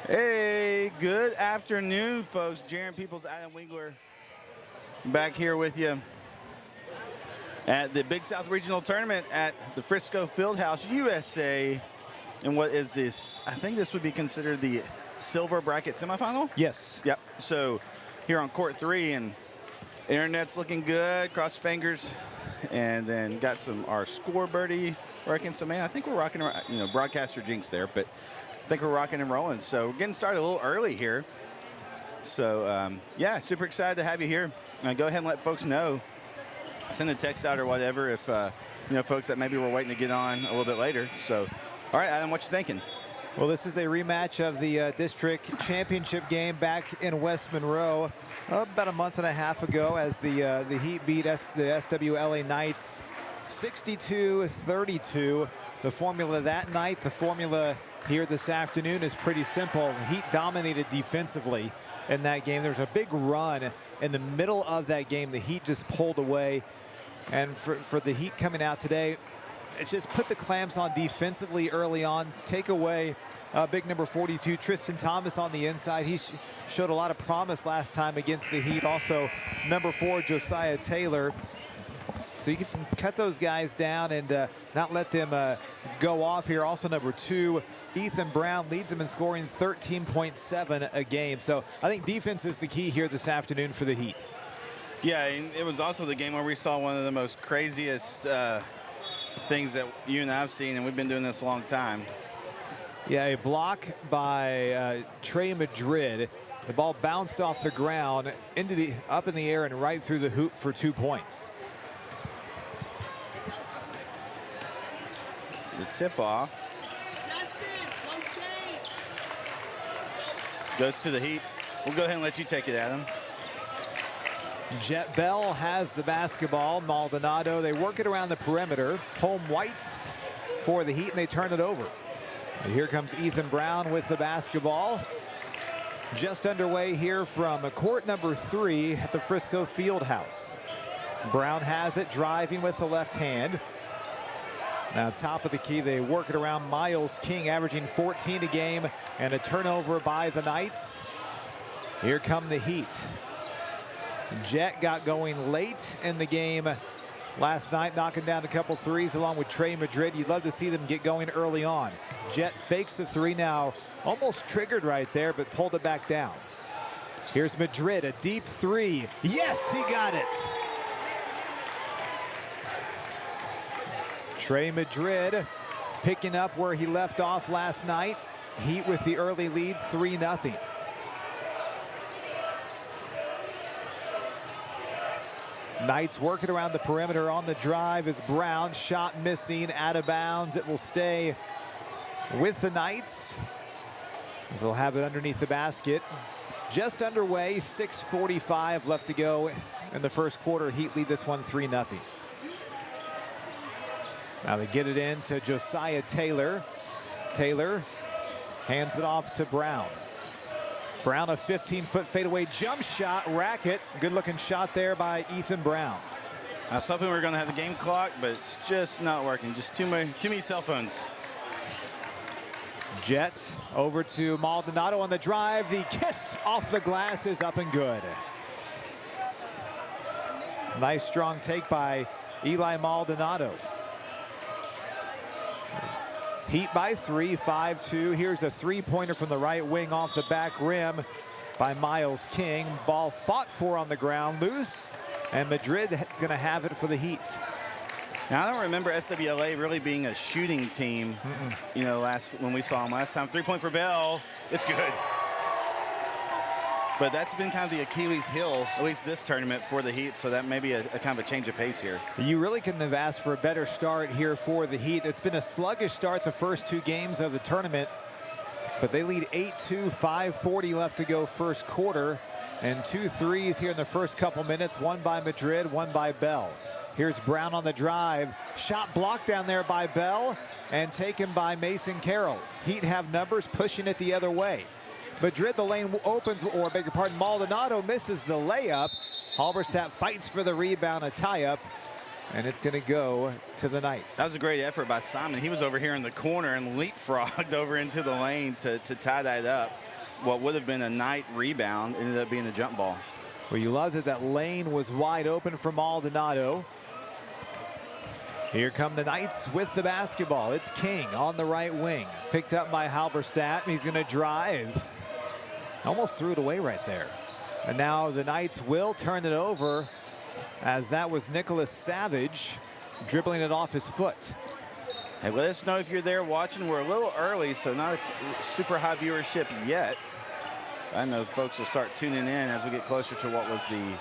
Hey, good afternoon, folks. Jaron Peoples, Adam Winkler, back here with you at the Big South Regional Tournament at the Frisco Fieldhouse, USA. And what is this? I think this would be considered the silver bracket semifinal? Yes. Yep. So here on court 3, and internet's looking good. Cross fingers. And then got our score birdie working. So, man, I think we're rocking around, broadcaster jinx there, but I think we're rocking and rolling. So we're getting started a little early here. So, yeah, super excited to have you here. Go ahead and let folks know. Send a text out or whatever if, folks that maybe were waiting to get on a little bit later. So, all right, Adam, what you thinking? Well, this is a rematch of the district championship game back in West Monroe about a month and a half ago as the Heat beat the SWLA Knights 62-32. The formula that night, the formula here this afternoon is pretty simple. Heat dominated defensively in that game. There was a big run in the middle of that game. The Heat just pulled away. And for the Heat coming out today, it's just put the clamps on defensively early on. Take away big number 42, Tristan Thomas on the inside. He showed a lot of promise last time against the Heat. Also, number 4, Josiah Taylor. So you can cut those guys down and not let them go off here. Also, number 2, Ethan Brown leads them in scoring 13.7 a game. So I think defense is the key here this afternoon for the Heat. Yeah, and it was also the game where we saw one of the most craziest things that you and I have seen, and we've been doing this a long time. Yeah, a block by Trey Madrid. The ball bounced off the ground up in the air and right through the hoop for 2 points. The tip off goes to the Heat. We'll go ahead and let you take it, Adam. Jet Bell has the basketball. Maldonado, they work it around the perimeter. Home whites for the Heat, and they turn it over. And here comes Ethan Brown with the basketball. Just underway here from court number 3 at the Frisco Fieldhouse. Brown has it, driving with the left hand. Now, top of the key, they work it around Miles King, averaging 14 a game, and a turnover by the Knights. Here come the Heat. Jet got going late in the game last night, knocking down a couple threes along with Trey Madrid. You'd love to see them get going early on. Jet fakes the 3 now, almost triggered right there, but pulled it back down. Here's Madrid, a deep 3. Yes, he got it. Trey Madrid picking up where he left off last night. Heat with the early lead, 3-0. Knights working around the perimeter. On the drive is Brown. Shot missing, out of bounds. It will stay with the Knights, as they'll have it underneath the basket. Just underway, 6:45 left to go in the first quarter. Heat lead this one 3-0. Now they get it in to Josiah Taylor. Taylor hands it off to Brown. Brown, a 15-foot fadeaway jump shot, racket. Good-looking shot there by Ethan Brown. I was hoping we were going to have the game clock, but it's just not working. Just too many cell phones. Jets over to Maldonado on the drive. The kiss off the glass is up and good. Nice strong take by Eli Maldonado. Heat by 3, 5-2. Here's a 3-pointer from the right wing off the back rim by Miles King. Ball fought for on the ground, loose, and Madrid is going to have it for the Heat. Now, I don't remember SWLA really being a shooting team, when we saw them last time. 3-point for Bell. It's good. But that's been kind of the Achilles heel, at least this tournament, for the Heat, so that may be a kind of a change of pace here. You really couldn't have asked for a better start here for the Heat. It's been a sluggish start the first 2 games of the tournament, but they lead 8-2, 5:40 left to go first quarter, and 2 threes here in the first couple minutes, one by Madrid, one by Bell. Here's Brown on the drive. Shot blocked down there by Bell and taken by Mason Carroll. Heat have numbers, pushing it the other way. Madrid, the lane opens, or beg your pardon, Maldonado misses the layup. Halberstadt fights for the rebound, a tie-up. and it's going to go to the Knights. That was a great effort by Simon. He was over here in the corner and leapfrogged over into the lane to tie that up. What would have been a Knight rebound ended up being a jump ball. Well, you love that lane was wide open for Maldonado. Here come the Knights with the basketball. It's King on the right wing. Picked up by Halberstadt. He's going to drive. Almost threw it away right there. And now the Knights will turn it over, as that was Nicholas Savage dribbling it off his foot. Hey, let us know if you're there watching. We're a little early, so not a super high viewership yet. I know folks will start tuning in as we get closer to what was the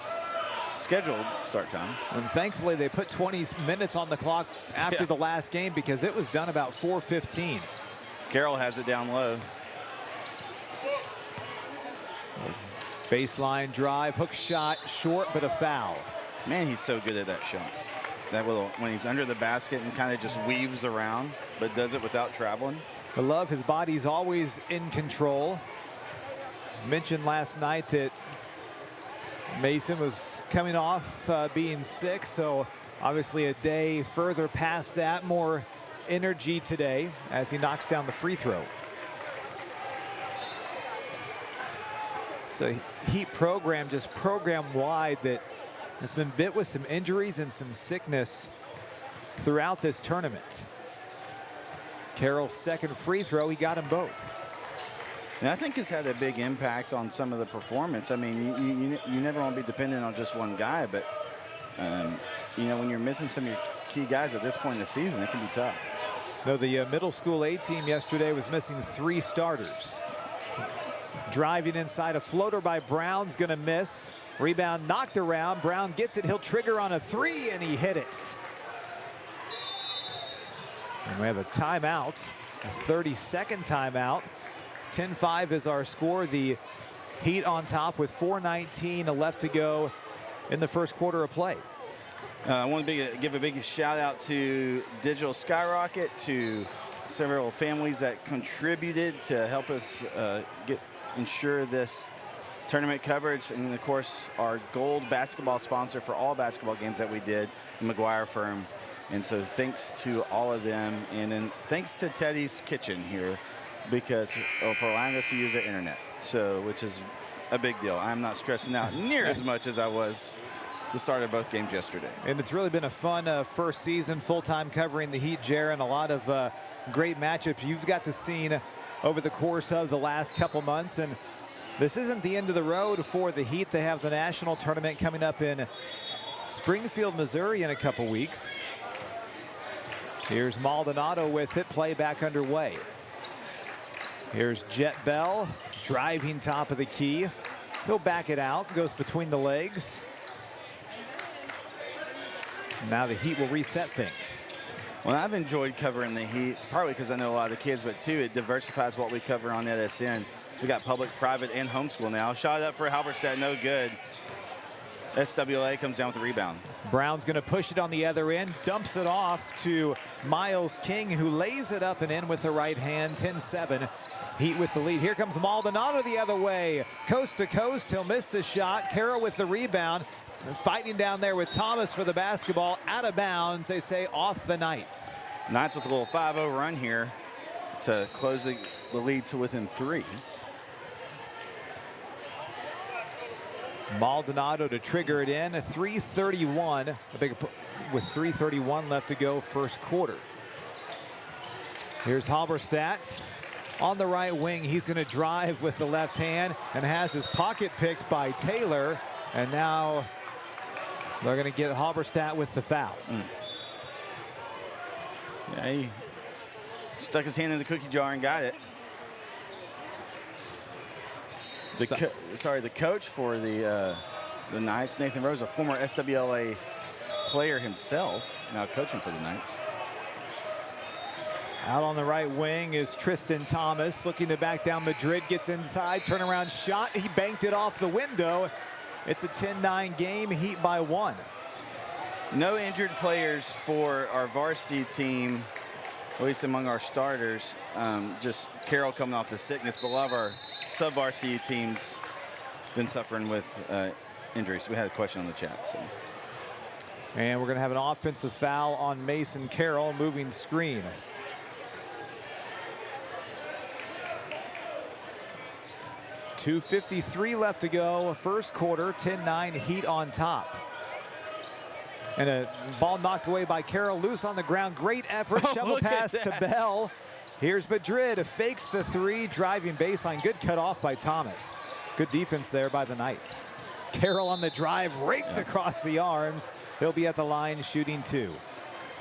scheduled start time. And thankfully they put 20 minutes on the clock after the last game, because it was done about 4:15. Carroll has it down low. Baseline drive, hook shot, short, but a foul. Man, he's so good at that shot. That little, when he's under the basket and kind of just weaves around, but does it without traveling. I love his body's always in control. Mentioned last night that Mason was coming off being sick, so obviously a day further past that, more energy today as he knocks down the free throw. So Heat program, just program-wide, that has been bit with some injuries and some sickness throughout this tournament. Carroll's second free throw, he got them both. And I think it's had a big impact on some of the performance. I mean, you never want to be dependent on just one guy, but you know, when you're missing some of your key guys at this point in the season, it can be tough. No, the middle school A team yesterday was missing 3 starters. Driving inside, a floater by Brown's going to miss. Rebound knocked around. Brown gets it. He'll trigger on a 3, and he hit it. And we have a timeout, a 30-second timeout. 10-5 is our score. The Heat on top with 4:19 left to go in the first quarter of play. I want to give a big shout out to Digital Skyrocket, to several families that contributed to help us ensure this tournament coverage, and of course our gold basketball sponsor for all basketball games that we did, the McGuire firm. And so thanks to all of them, and then thanks to Teddy's Kitchen here, because for allowing us to use their internet, so which is a big deal. I'm not stressing out near as much as I was the start of both games yesterday. And it's really been a fun first season, full-time covering the Heat, Jaron. A lot of great matchups you've got to see over the course of the last couple months. And this isn't the end of the road for the Heat. They have the national tournament coming up in Springfield, Missouri in a couple weeks. Here's Maldonado with it, play back underway. Here's Jet Bell, driving top of the key. He'll back it out, goes between the legs. Now the Heat will reset things. Well, I've enjoyed covering the Heat, partly because I know a lot of the kids, but too, it diversifies what we cover on NETSN. We got public, private, and homeschool now. Shot up for Halberstadt, no good. SWLA comes down with the rebound. Brown's going to push it on the other end, dumps it off to Miles King, who lays it up and in with the right hand. 10-7, Heat with the lead. Here comes Maldonado the other way, coast to coast. He'll miss the shot. Carroll with the rebound. Fighting down there with Thomas for the basketball. Out of bounds, they say, off the Knights. Knights with a little 5-0 run here to close the lead to within 3. Maldonado to trigger it in. 3:31, with 3:31 left to go first quarter. Here's Halberstadt on the right wing. He's going to drive with the left hand and has his pocket picked by Taylor. And now they're going to get Halberstadt with the foul. Yeah, he stuck his hand in the cookie jar and got it. The coach for the Knights, Nathan Rose, a former SWLA player himself, now coaching for the Knights. Out on the right wing is Tristan Thomas, looking to back down Madrid, gets inside, turnaround shot. He banked it off the window. It's a 10-9 game, Heat by 1. No injured players for our varsity team, at least among our starters. Just Carroll coming off the sickness, but a lot of our sub-varsity teams been suffering with injuries. We had a question on the chat. So. And we're going to have an offensive foul on Mason Carroll, moving screen. .253 left to go. First quarter, 10-9, Heat on top. And a ball knocked away by Carroll, loose on the ground. Great effort, shovel pass to Bell. Here's Madrid, fakes the three, driving baseline. Good cut off by Thomas. Good defense there by the Knights. Carroll on the drive, raked across the arms. He'll be at the line shooting two.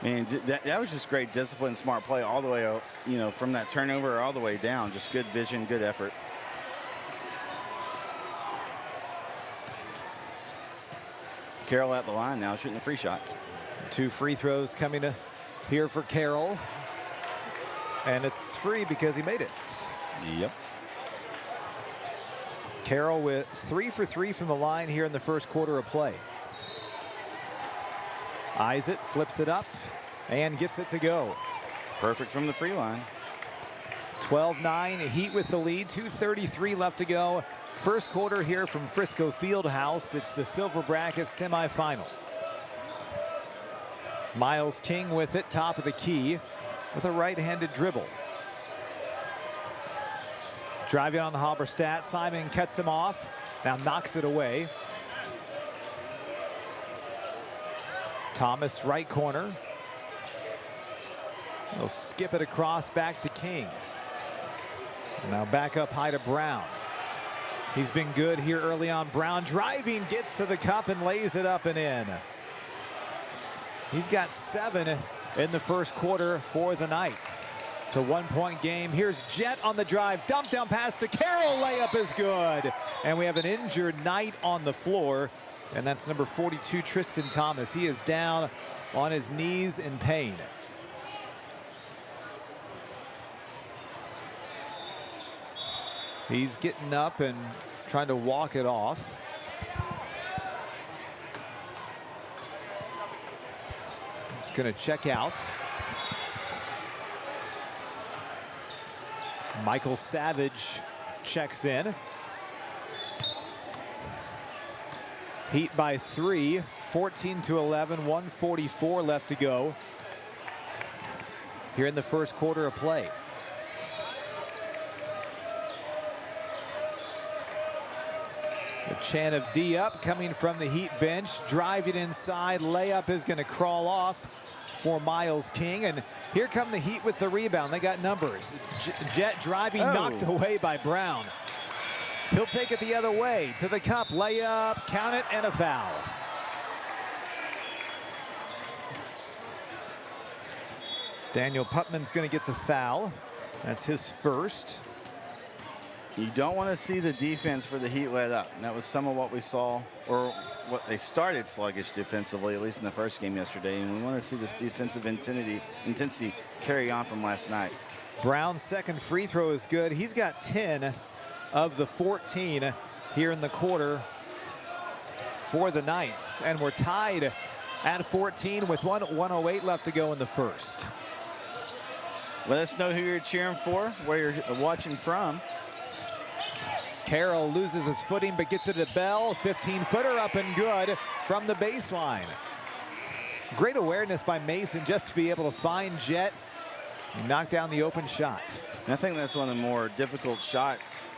Man, that was just great discipline, smart play all the way, you know, from that turnover all the way down. Just good vision, good effort. Carroll at the line now, shooting the free shots. 2 free throws coming here for Carroll. And it's free because he made it. Yep. Carroll with 3 for 3 from the line here in the first quarter of play. Eyes it, flips it up, and gets it to go. Perfect from the free line. 12-9, Heat with the lead, 2:33 left to go. First quarter here from Frisco Fieldhouse. It's the Silver Bracket semifinal. Miles King with it, top of the key, with a right-handed dribble. Driving on the Halberstadt, Simon cuts him off, now knocks it away. Thomas, right corner. He'll skip it across back to King. And now back up high to Brown. He's been good here early on. Brown driving, gets to the cup and lays it up and in. He's got 7 in the first quarter for the Knights. It's a 1-point game. Here's Jet on the drive. Dump down pass to Carroll. Layup is good. And we have an injured Knight on the floor. And that's number 42, Tristan Thomas. He is down on his knees in pain. He's getting up and trying to walk it off. He's going to check out. Michael Savage checks in. Heat by 3, 14-11, 1:44 left to go here in the first quarter of play. A chant of D up coming from the Heat bench, driving inside, layup is going to crawl off for Miles King, and here come the Heat with the rebound. They got numbers. Jet driving, knocked away by Brown. He'll take it the other way to the cup, layup, count it, and a foul. Daniel Putman's going to get the foul. That's his first. You don't want to see the defense for the Heat let up. And that was some of what we saw, or what they started sluggish defensively, at least in the first game yesterday. And we want to see this defensive intensity carry on from last night. Brown's second free throw is good. He's got 10 of the 14 here in the quarter for the Knights. And we're tied at 14 with 1:08 left to go in the first. Let us know who you're cheering for, where you're watching from. Carroll loses his footing but gets it to Bell. 15-footer up and good from the baseline. Great awareness by Mason just to be able to find Jet and knock down the open shot. And I think that's one of the more difficult shots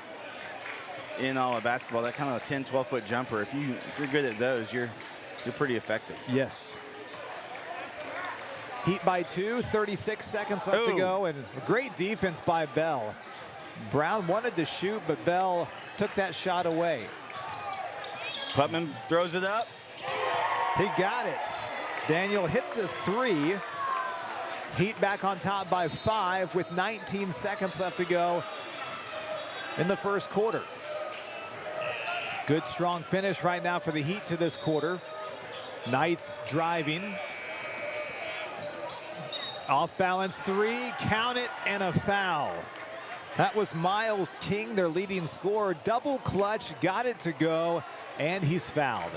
in all of basketball. That kind of a 10, 12-foot jumper. If you're good at those, you're pretty effective. Yes. Heat by 2, 36 seconds left to go, and great defense by Bell. Brown wanted to shoot, but Bell took that shot away. Putman throws it up. He got it. Daniel hits a 3. Heat back on top by 5 with 19 seconds left to go in the first quarter. Good strong finish right now for the Heat to this quarter. Knights driving. Off balance 3, count it, and a foul. That was Miles King, their leading scorer. Double clutch, got it to go, and he's fouled.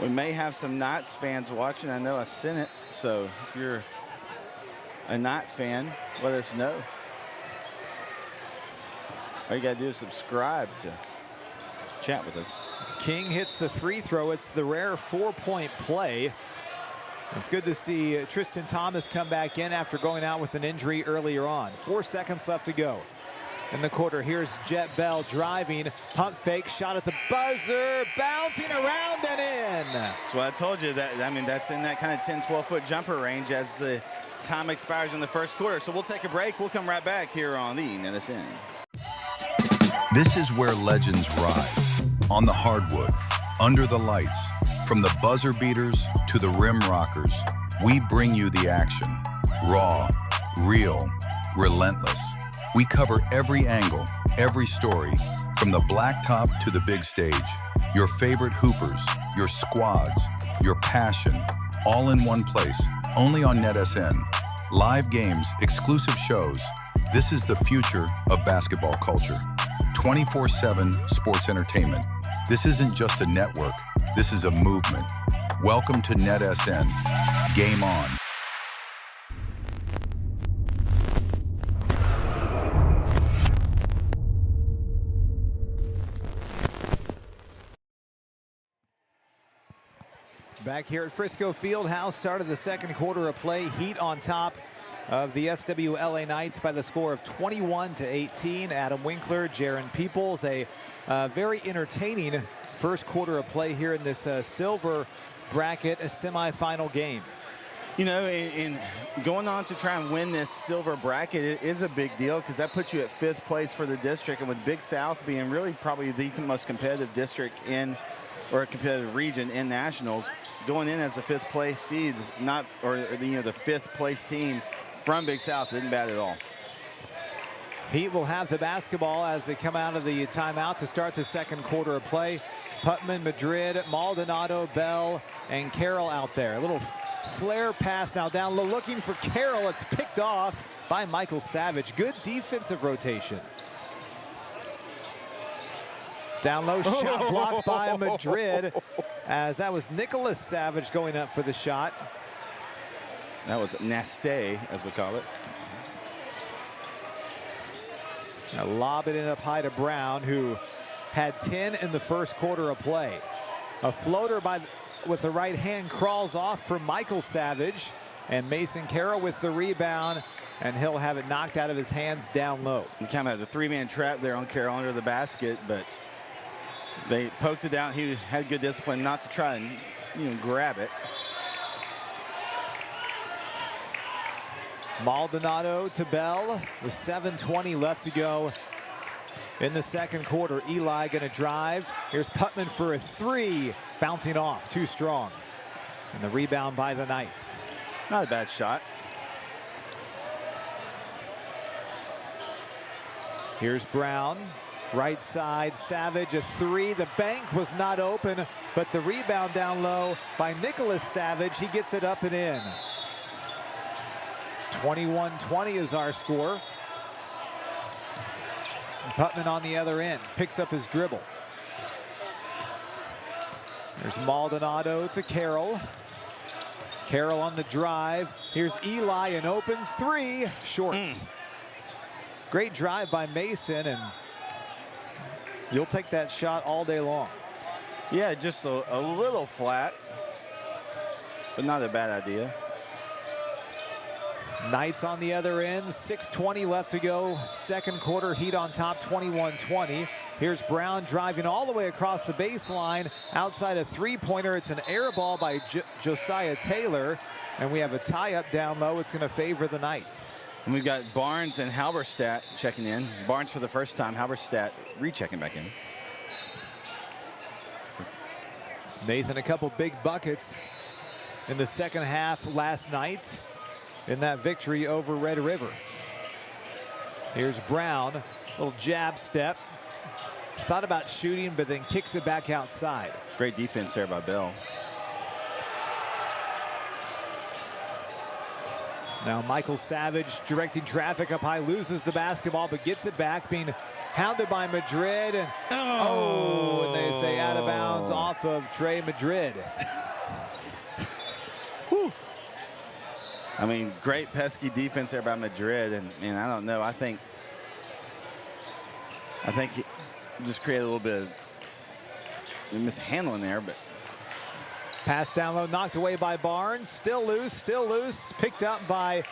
We may have some Knights fans watching. I know I sent it, so if you're a Knight fan, let us know. All you gotta do is subscribe to chat with us. King hits the free throw. It's the rare 4-point play. It's good to see Tristan Thomas come back in after going out with an injury earlier on. 4 seconds left to go in the quarter. Here's Jet Bell driving, pump fake, shot at the buzzer, bouncing around and in. That's what I told you. That, I mean, that's in that kind of 10, 12-foot jumper range as the time expires in the first quarter. So we'll take a break. We'll come right back here on the NETSN. This is where legends rise. On the hardwood, under the lights, from the buzzer beaters to the rim rockers, we bring you the action. Raw, real, relentless. We cover every angle, every story, from the blacktop to the big stage. Your favorite hoopers, your squads, your passion, all in one place, only on NETSN. Live games, exclusive shows. This is the future of basketball culture. 24/7 sports entertainment. This isn't just a network, this is a movement. Welcome to NETSN. Game on. Back here at Frisco Fieldhouse, start of the second quarter of play. Heat on top of the SWLA Knights by the score of 21-18. Adam Winkler, Jaron Peoples, a very entertaining first quarter of play here in this silver bracket, a semifinal game. You know, in going on to try and win this silver bracket, it is a big deal because that puts you at 5th place for the district, and with Big South being really probably the most competitive district in, or a competitive region in nationals, going in as a 5th place seeds, not, or you know, the 5th place team from Big South isn't bad at all. Heat will have the basketball as they come out of the timeout to start the second quarter of play. Putman, Madrid, Maldonado, Bell, and Carroll out there. A little flare pass now down low, looking for Carroll. It's picked off by Michael Savage. Good defensive rotation. Down low, shot blocked by Madrid, as that was Nicholas Savage going up for the shot. That was nasty, as we call it. Now lob it in up high to Brown, who had 10 in the first quarter of play. A floater with the right hand crawls off for Michael Savage, and Mason Carroll with the rebound, and he'll have it knocked out of his hands down low. And kind of the 3-man trap there on Carroll under the basket, but they poked it out. He had good discipline not to try and, you know, grab it. Maldonado to Bell with 7:20 left to go in the second quarter. Eli going to drive. Here's Putman for a 3, bouncing off, too strong. And the rebound by the Knights. Not a bad shot. Here's Brown, right side, Savage, a 3. The bank was not open, but the rebound down low by Nicholas Savage. He gets it up and in. 21-20 is our score. Putman on the other end, picks up his dribble. There's Maldonado to Carroll. Carroll on the drive. Here's Eli, an open 3, short. Great drive by Mason, and you'll take that shot all day long. Yeah, just a little flat, but not a bad idea. Knights on the other end, 6:20 left to go. Second quarter, Heat on top, 21-20. Here's Brown driving all the way across the baseline. Outside a 3-pointer, it's an air ball by Josiah Taylor. And we have a tie-up down low. It's going to favor the Knights. And we've got Barnes and Halberstadt checking in. Barnes for the first time, Halberstadt rechecking back in. Nathan, a couple big buckets in the second half last night in that victory over Red River. Here's Brown, little jab step. Thought about shooting, but then kicks it back outside. Great defense there by Bell. Now Michael Savage directing traffic up high, loses the basketball, but gets it back, being hounded by Madrid. And, and they say out of bounds off of Trey Madrid. Whew. I mean, great pesky defense there by Madrid, and I don't know. I think he just created a little bit of mishandling there, but Pass down low, knocked away by Barnes. Still loose. Picked up by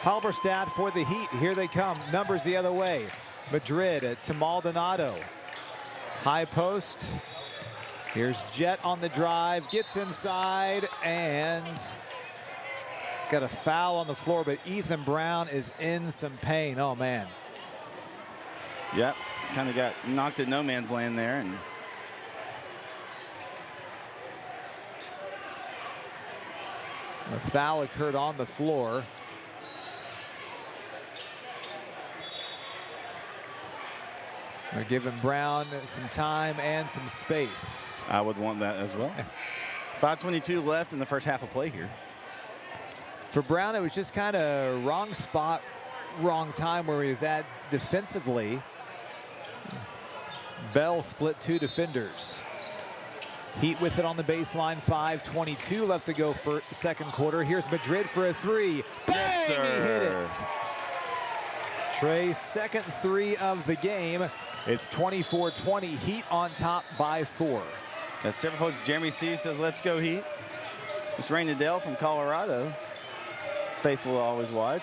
Halberstadt for the Heat. Here they come. Numbers the other way. Madrid to Maldonado. High post. Here's Jet on the drive. Gets inside and got a foul on the floor, but Ethan Brown is in some pain. Oh, man. yep, kind of got knocked at no man's land there. And a foul occurred on the floor. They're giving Brown some time and some space. I would want that as well. 5:22 left in the first half of play here. For Brown, it was just kind of wrong spot, wrong time where he was at defensively. Bell split 2 defenders. Heat with it on the baseline. 5:22 left to go for second quarter. Here's Madrid for a 3. Bang! Yes, sir. He hit it. Trey's second 3 of the game. It's 24-20. Heat on top by 4. That's several folks. Jeremy C says, "Let's go Heat." It's Rain Adele from Colorado. Faithful to always watch.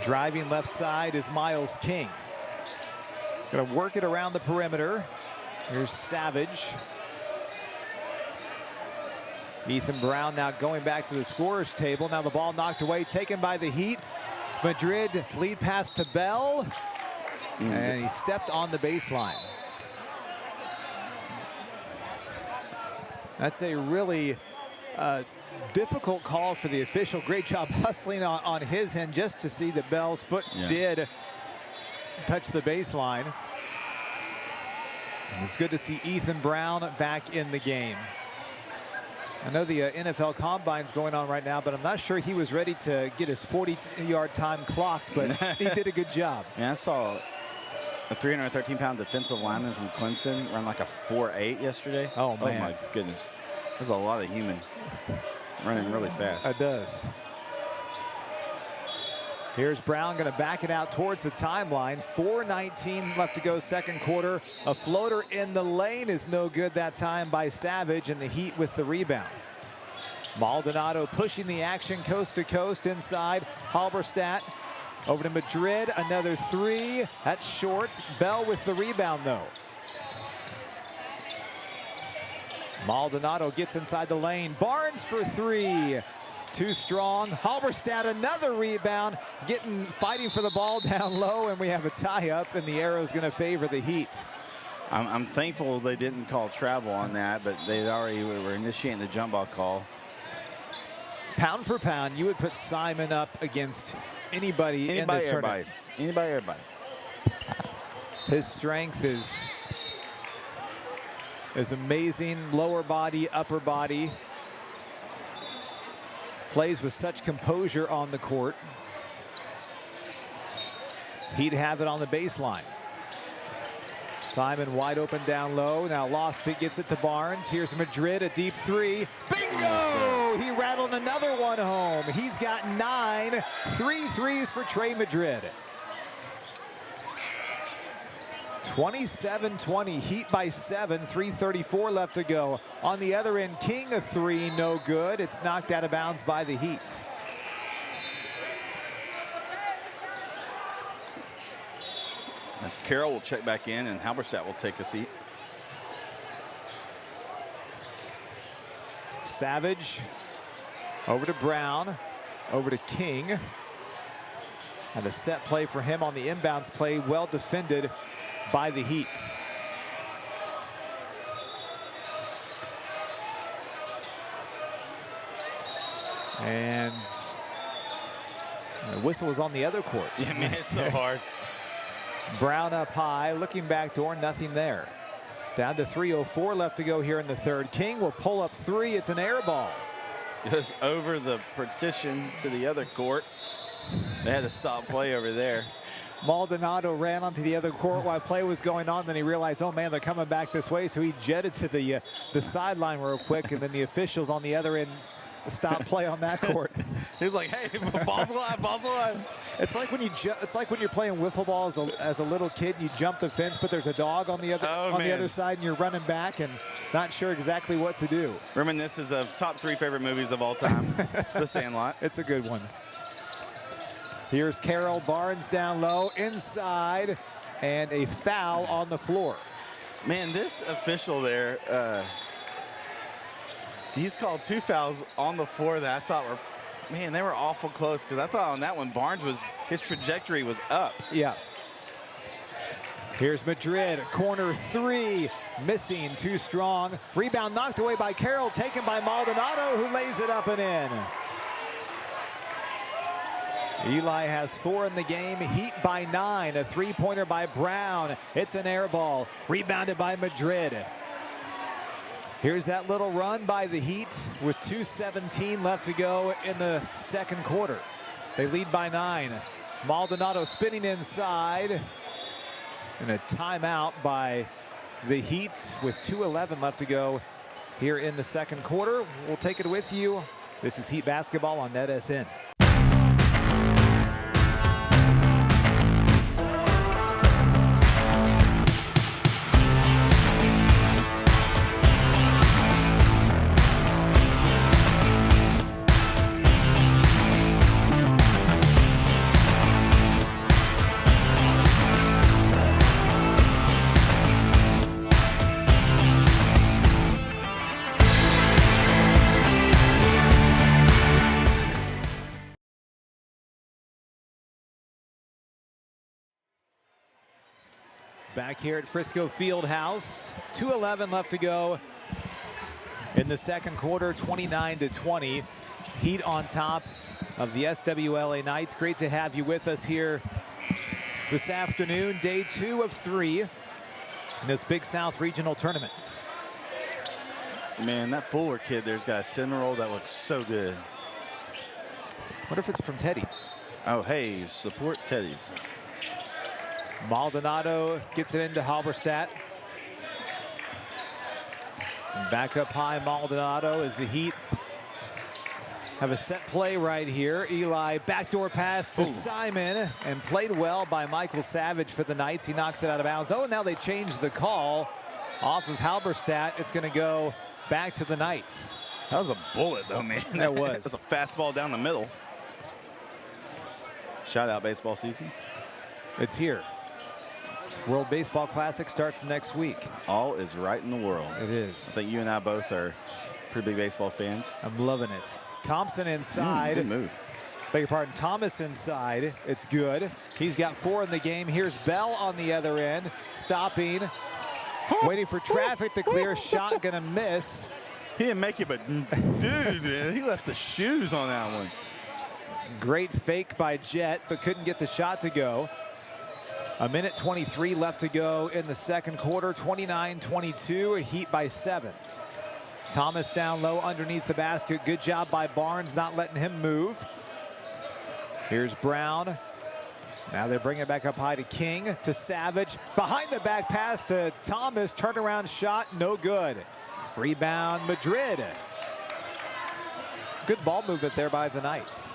Driving left side is Miles King. Gonna work it around the perimeter. Here's Savage. Ethan Brown now going back to the scorer's table. Now the ball knocked away, taken by the Heat. Madrid lead pass to Bell. And he stepped on the baseline. That's a really difficult call for the official. Great job hustling on his end just to see that Bell's foot did touch the baseline. And it's good to see Ethan Brown back in the game. I know the NFL Combine's going on right now, but I'm not sure he was ready to get his 40-yard time clocked, but he did a good job. Yeah, I saw a 313-pound defensive lineman from Clemson run like a 4.8 yesterday. Oh, man. Oh, my goodness. There's a lot of human running really fast. It does. Here's Brown going to back it out towards the timeline. 4:19 left to go second quarter. A floater in the lane is no good that time by Savage, and the Heat with the rebound. Maldonado pushing the action coast to coast inside. Halberstadt over to Madrid. Another 3. That's short. Bell with the rebound, though. Maldonado gets inside the lane. Barnes for 3. Too strong. Halberstadt another rebound, fighting for the ball down low, and we have a tie-up, and the arrow's going to favor the Heat. I'm thankful they didn't call travel on that, but they already were initiating the jump ball call. Pound for pound, you would put Simon up against anybody in this tournament. Everybody. His strength is amazing. Lower body, upper body. Plays with such composure on the court. He'd have it on the baseline. Simon wide open down low. Now lost it, gets it to Barnes. Here's Madrid, a deep 3. Bingo! He rattled another one home. He's got 9. 3 threes for Trey Madrid. 27-20, Heat by 7, 3:34 left to go. On the other end, King a 3, no good. It's knocked out of bounds by the Heat. As Carroll will check back in, and Halberstadt will take a seat. Savage over to Brown, over to King. And a set play for him on the inbounds play, well defended by the Heat. And the whistle was on the other court. Yeah, man, it's so hard. Brown up high, looking back door, nothing there. Down to 3:04 left to go here in the third. King will pull up 3. It's an air ball. Goes over the partition to the other court. They had to stop play over there. Maldonado ran onto the other court while play was going on. Then he realized, oh man, they're coming back this way. So he jetted to the sideline real quick, and then the officials on the other end stop play on that court. He was like, hey, ball's alive, ball's alive. It's like when you're playing wiffle ball as a little kid. You jump the fence, but there's a dog on the other side, and you're running back and not sure exactly what to do. Reminisces of top 3 favorite movies of all time, The Sandlot. It's a good one. Here's Carroll Barnes down low, inside, and a foul on the floor. Man, this official there, he's called 2 fouls on the floor that I thought were, man, they were awful close, because I thought on that one Barnes his trajectory was up. Yeah. Here's Madrid, corner 3, missing, too strong. Rebound knocked away by Carroll, taken by Maldonado, who lays it up and in. Eli has 4 in the game, Heat by 9, a 3-pointer by Brown. It's an air ball, rebounded by Madrid. Here's that little run by the Heat with 2:17 left to go in the second quarter. They lead by 9. Maldonado spinning inside. And a timeout by the Heat with 2:11 left to go here in the second quarter. We'll take it with you. This is Heat basketball on NETSN. Back here at Frisco Fieldhouse, 2:11 left to go in the second quarter, 29-20. Heat on top of the SWLA Knights. Great to have you with us here this afternoon, day 2 of 3 in this Big South Regional Tournament. Man, that Fuller kid there's got a cinnamon roll that looks so good. What if it's from Teddy's? Oh, hey, support Teddy's. Maldonado gets it into Halberstadt. Back up high, Maldonado, as the Heat have a set play right here. Eli, backdoor pass to Simon, and played well by Michael Savage for the Knights. He knocks it out of bounds. Oh, now they changed the call off of Halberstadt. It's going to go back to the Knights. That was a bullet, though, man. That was. It was a fastball down the middle. Shout out baseball season. It's here. World Baseball Classic starts next week. All is right in the world. It is. I think you and I both are pretty big baseball fans. I'm loving it. Thompson inside. Good move. Beg your pardon, Thomas inside. It's good. He's got 4 in the game. Here's Bell on the other end, stopping, waiting for traffic to clear. Shot gonna miss. He didn't make it, but dude, man, he left the shoes on that one. Great fake by Jet, but couldn't get the shot to go. 1:23 left to go in the second quarter, 29-22, Heat by 7. Thomas down low underneath the basket. Good job by Barnes, not letting him move. Here's Brown. Now they bring it back up high to King, to Savage. Behind the back pass to Thomas, turnaround shot, no good. Rebound, Madrid. Good ball movement there by the Knights.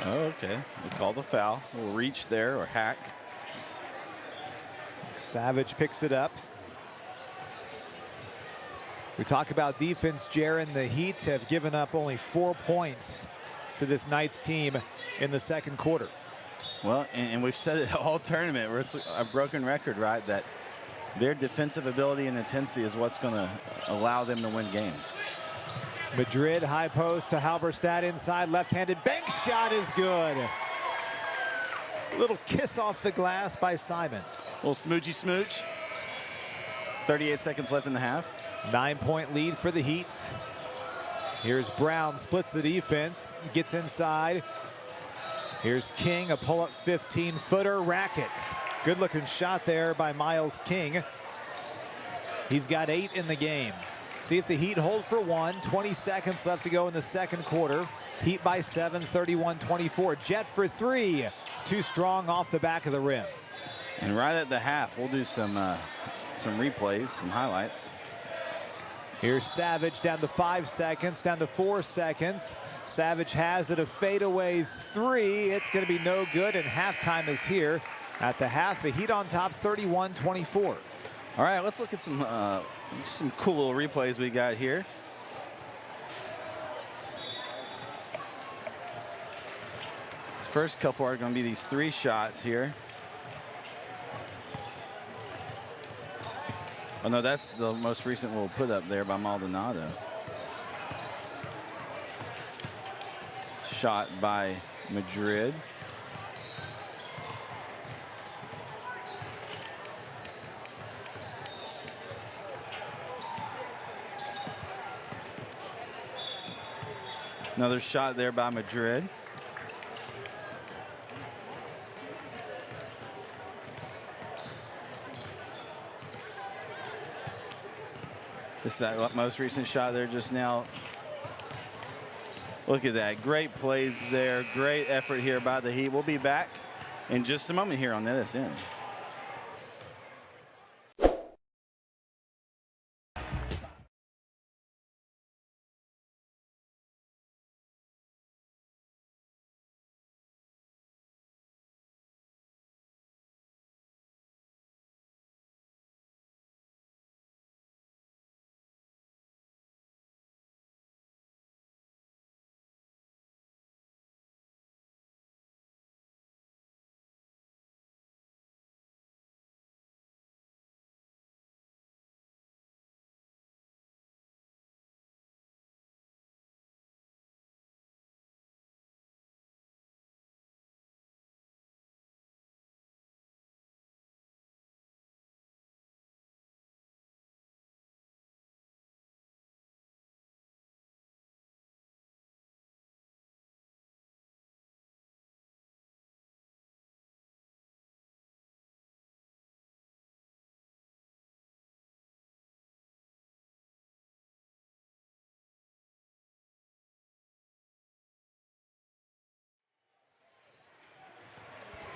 Okay, we call the foul. We'll reach there or hack. Savage picks it up. We talk about defense, Jaron. The Heat have given up only 4 points to this Knights team in the second quarter. Well, and we've said it all tournament where it's a broken record, right? That their defensive ability and intensity is what's going to allow them to win games. Madrid, high post to Halberstadt inside, left-handed bank shot is good. Little kiss off the glass by Simon. Little smoochy smooch. 38 seconds left in the half. 9-point lead for the Heat. Here's Brown, splits the defense, gets inside. Here's King, a pull-up 15-footer racket. Good-looking shot there by Miles King. He's got 8 in the game. See if the Heat hold for 1. 20 seconds left to go in the second quarter. Heat by 7, 31-24. Jet for 3. Too strong off the back of the rim. And right at the half, we'll do some replays, some highlights. Here's Savage down to 5 seconds, down to 4 seconds. Savage has it, a fadeaway 3. It's going to be no good, and halftime is here. At the half, the Heat on top, 31-24. All right, let's look at some cool little replays we got here. This first couple are going to be these 3 shots here. Oh no, that's the most recent little put up there by Maldonado. Shot by Madrid. Another shot there by Madrid. This is that most recent shot there just now. Look at that. Great plays there. Great effort here by the Heat. We'll be back in just a moment here on NETSN.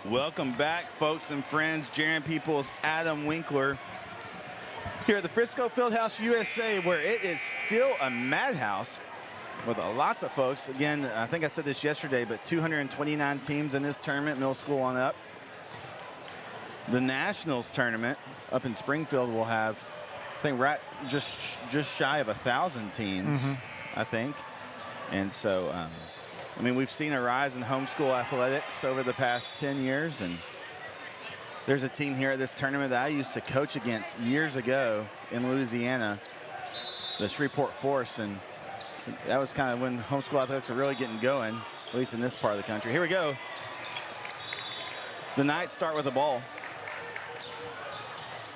Welcome back, folks and friends. Jaron Peoples, Adam Winkler here at the Frisco Fieldhouse USA, where it is still a madhouse with lots of folks. Again, I think I said this yesterday, but 229 teams in this tournament, middle school on up. The Nationals tournament up in Springfield will have, I think, right just shy of 1,000 teams, I think. And so, I mean, we've seen a rise in homeschool athletics over the past 10 years, and there's a team here at this tournament that I used to coach against years ago in Louisiana, the Shreveport Force, and that was kind of when homeschool athletics were really getting going, at least in this part of the country. Here we go. The Knights start with the ball.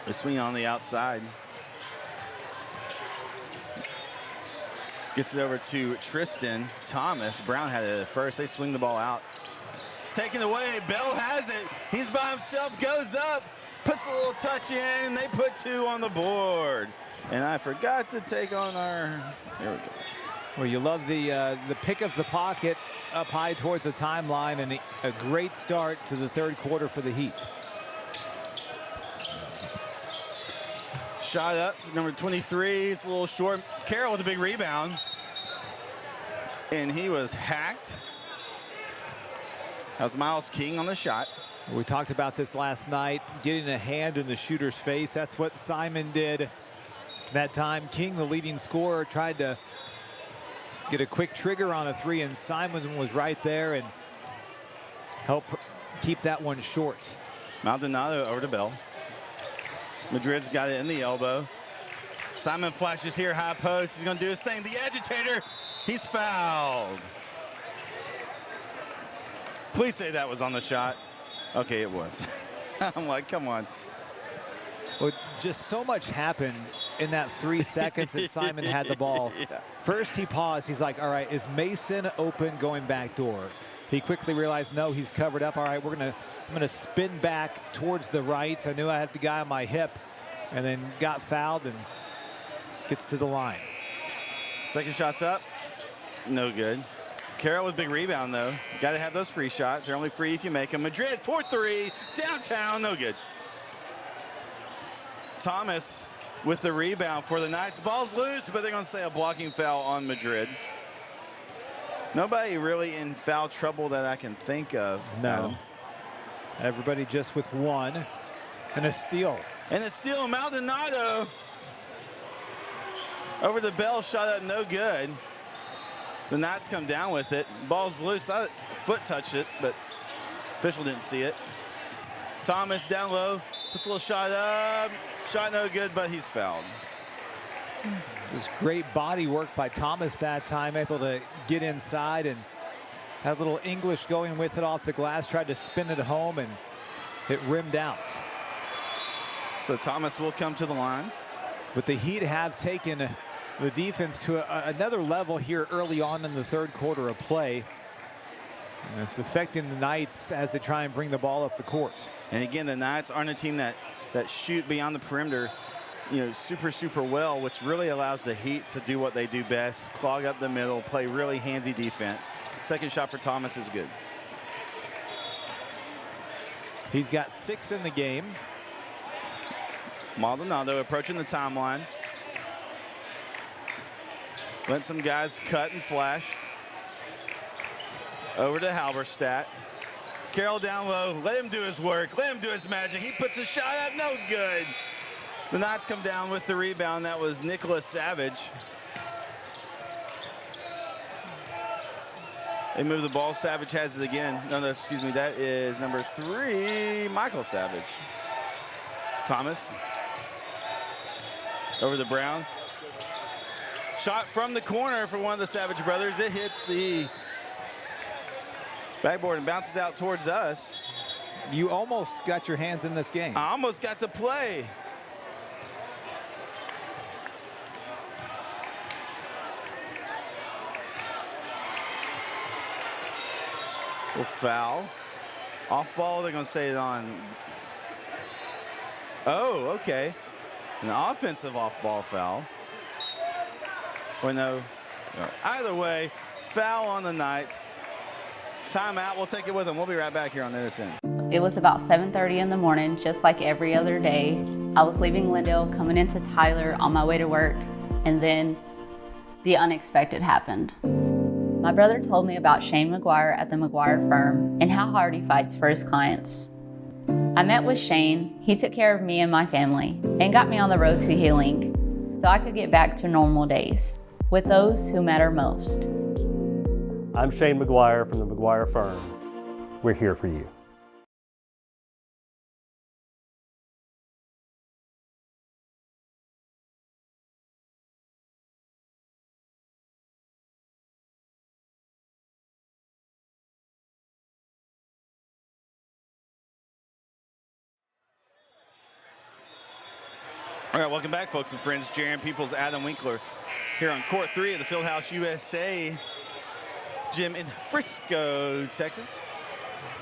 They swing on the outside. Gets it over to Tristan Thomas. Brown had it at first. They swing the ball out. It's taken away. Bell has it. He's by himself, goes up, puts a little touch in. They put 2 on the board. And I forgot to take on our, there we go. Well, you love the pick of the pocket up high towards the timeline, and a great start to the third quarter for the Heat. Shot up, number 23. It's a little short. Carroll with a big rebound. And he was hacked. That was Miles King on the shot. We talked about this last night, getting a hand in the shooter's face. That's what Simon did that time. King, the leading scorer, tried to get a quick trigger on a 3, and Simon was right there and helped keep that one short. Maldonado over to Bell. Madrid's got it in the elbow. Simon flashes here, high post. He's going to do his thing. The agitator, he's fouled. Please say that was on the shot. Okay, it was. I'm like, come on. Well, just so much happened in that 3 seconds that Simon had the ball. Yeah. First he paused. He's like, all right, is Mason open going back door? He quickly realized, no, he's covered up. All right, I'm gonna spin back towards the right. I knew I had the guy on my hip, and then got fouled and gets to the line. Second shot's up. No good. Carroll with big rebound, though. Got to have those free shots. They're only free if you make them. Madrid, 4-3, downtown, no good. Thomas with the rebound for the Knights. Ball's loose, but they're going to say a blocking foul on Madrid. Nobody really in foul trouble that I can think of. No. Adam. Everybody just with one. And a steal. And a steal. Maldonado over the bell, shot up no good. The Knights come down with it. Ball's loose. Thought foot touched it, but official didn't see it. Thomas down low. Puts a little shot up. Shot no good, but he's fouled. It was great body work by Thomas that time, able to get inside and had a little English going with it off the glass, tried to spin it home, and it rimmed out. So Thomas will come to the line. But the Heat have taken the defense to another level here early on in the third quarter of play. And it's affecting the Knights as they try and bring the ball up the court. And again, the Knights aren't a team that shoot beyond the perimeter, super well, which really allows the Heat to do what they do best, clog up the middle, play really handsy defense. Second shot for Thomas is good. He's got 6 in the game. Maldonado approaching the timeline. Let some guys cut and flash. Over to Halberstadt. Carroll down low. Let him do his work. Let him do his magic. He puts a shot up. No good. The Knights come down with the rebound. That was Nicholas Savage. They move the ball. Savage has it again. No, excuse me. That is number 3, Michael Savage. Thomas. Over to Brown. Shot from the corner for one of the Savage brothers. It hits the backboard and bounces out towards us. You almost got your hands in this game. I almost got to play. Will foul. Off ball, they're going to say it on. Oh, okay. An offensive off-ball foul. Or no. Either way, foul on the Knights. Timeout. We'll take it with them. We'll be right back here on NETSN. It was about 7:30 in the morning, just like every other day. I was leaving Glendale, coming into Tyler on my way to work, and then the unexpected happened. My brother told me about Shane McGuire at the McGuire firm and how hard he fights for his clients. I met with Shane. He took care of me and my family and got me on the road to healing so I could get back to normal days with those who matter most. I'm Shane McGuire from the McGuire firm. We're here for you. All right, welcome back, folks and friends. Jaron Peoples, Adam Winkler here on Court 3 of the Fieldhouse USA Gym in Frisco, Texas.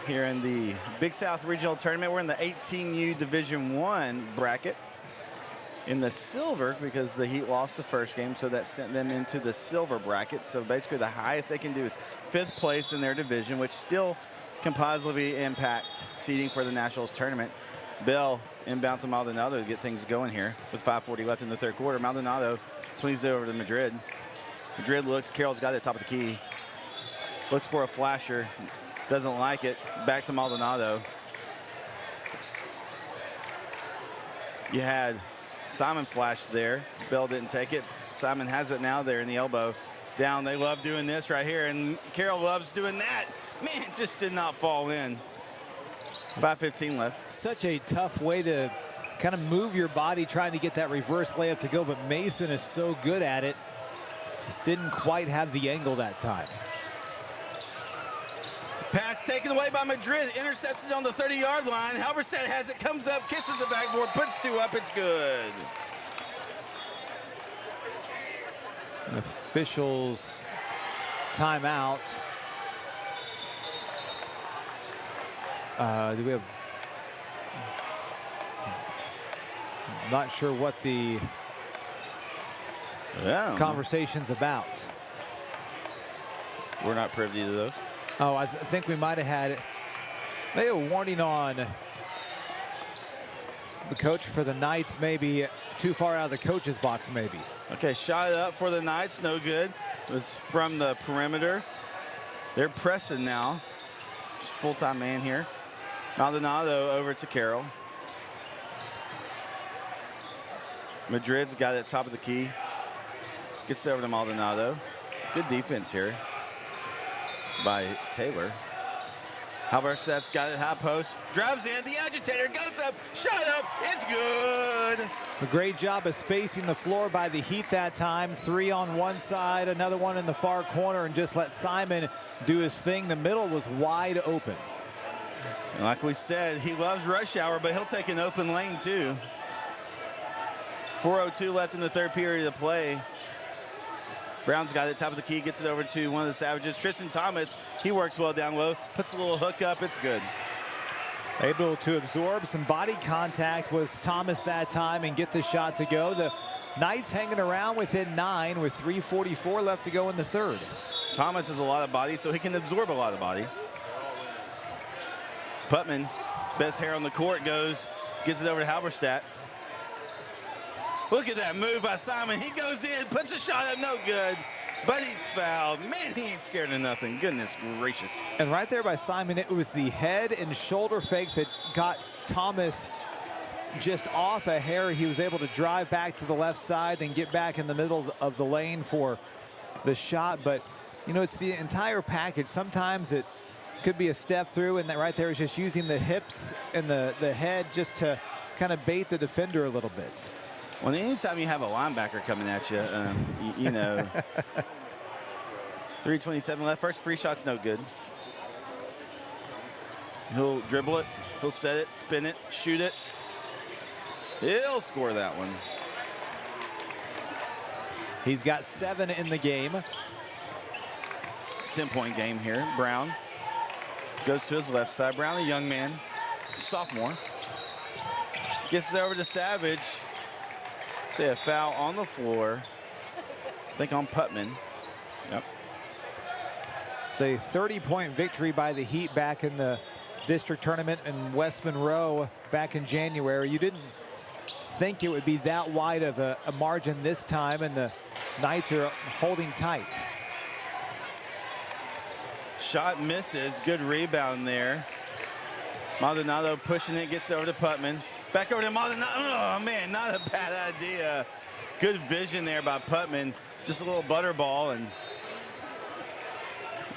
Here in the Big South Regional Tournament. We're in the 18U Division I bracket. In the silver, because the Heat lost the first game, so that sent them into the silver bracket. So basically the highest they can do is 5th place in their division, which still can positively impact seeding for the Nationals tournament. Bell inbound to Maldonado to get things going here with 5:40 left in the third quarter. Maldonado swings it over to Madrid. Madrid looks, Carroll's got it at the top of the key. Looks for a flasher, doesn't like it. Back to Maldonado. You had Simon flash there. Bell didn't take it. Simon has it now there in the elbow. Down, they love doing this right here, and Carroll loves doing that. Man, just did not fall in. 5:15 left. Such a tough way to kind of move your body trying to get that reverse layup to go, but Mason is so good at it. Just didn't quite have the angle that time. Pass taken away by Madrid. Intercepts it on the 30-yard line. Halberstadt has it, comes up, kisses the backboard, puts 2 up. It's good. Officials timeout. Do we have? Not sure what the conversation's about. We're not privy to those. Oh, I think we might have had maybe a warning on The coach for the Knights may be too far out of the coach's box, maybe. Okay, shot up for the Knights, no good. It was from the perimeter. They're pressing now. Full-time man here. Maldonado over to Carroll. Madrid's got it at top of the key. Gets it over to Maldonado. Good defense here by Taylor. Halberstadt's got it high post. Drives in. The agitator goes up. Shot up. It's good. A great job of spacing the floor by the Heat that time. 3 on one side, another one in the far corner, and just let Simon do his thing. The middle was wide open. And like we said, he loves rush hour, but he'll take an open lane too. 4:02 left in the third period of play. Brown's got it top of the key, gets it over to one of the Savages. Tristan Thomas, he works well down low, puts a little hook up, it's good. Able to absorb some body contact was Thomas that time and get the shot to go. The Knights hanging around within 9 with 3:44 left to go in the third. Thomas has a lot of body, so he can absorb a lot of body. Putman, best hair on the court, gives it over to Halberstadt. Look at that move by Simon. He goes in, puts a shot up, no good. But he's fouled. Man, he ain't scared of nothing. Goodness gracious. And right there by Simon, it was the head and shoulder fake that got Thomas just off a hair. He was able to drive back to the left side and get back in the middle of the lane for the shot. But, you know, it's the entire package. Sometimes it could be a step through, and that right there is just using the hips and the head just to kind of bait the defender a little bit. Well, anytime you have a linebacker coming at you, you know, 3:27 left. First free shot's no good. He'll dribble it. He'll set it, spin it, shoot it. He'll score that one. He's got 7 in the game. It's a 10-point game here. Brown goes to his left side. Brown, a young man, sophomore. Gets it over to Savage. Say a foul on the floor. I think on Putman. Yep. Say 30-point victory by the Heat back in the district tournament in West Monroe back in January. You didn't think it would be that wide of a margin this time, and the Knights are holding tight. Shot misses. Good rebound there. Maldonado pushing it, gets over to Putman. Back over to Maldonado. Oh, man, not a bad idea. Good vision there by Putman. Just a little butterball and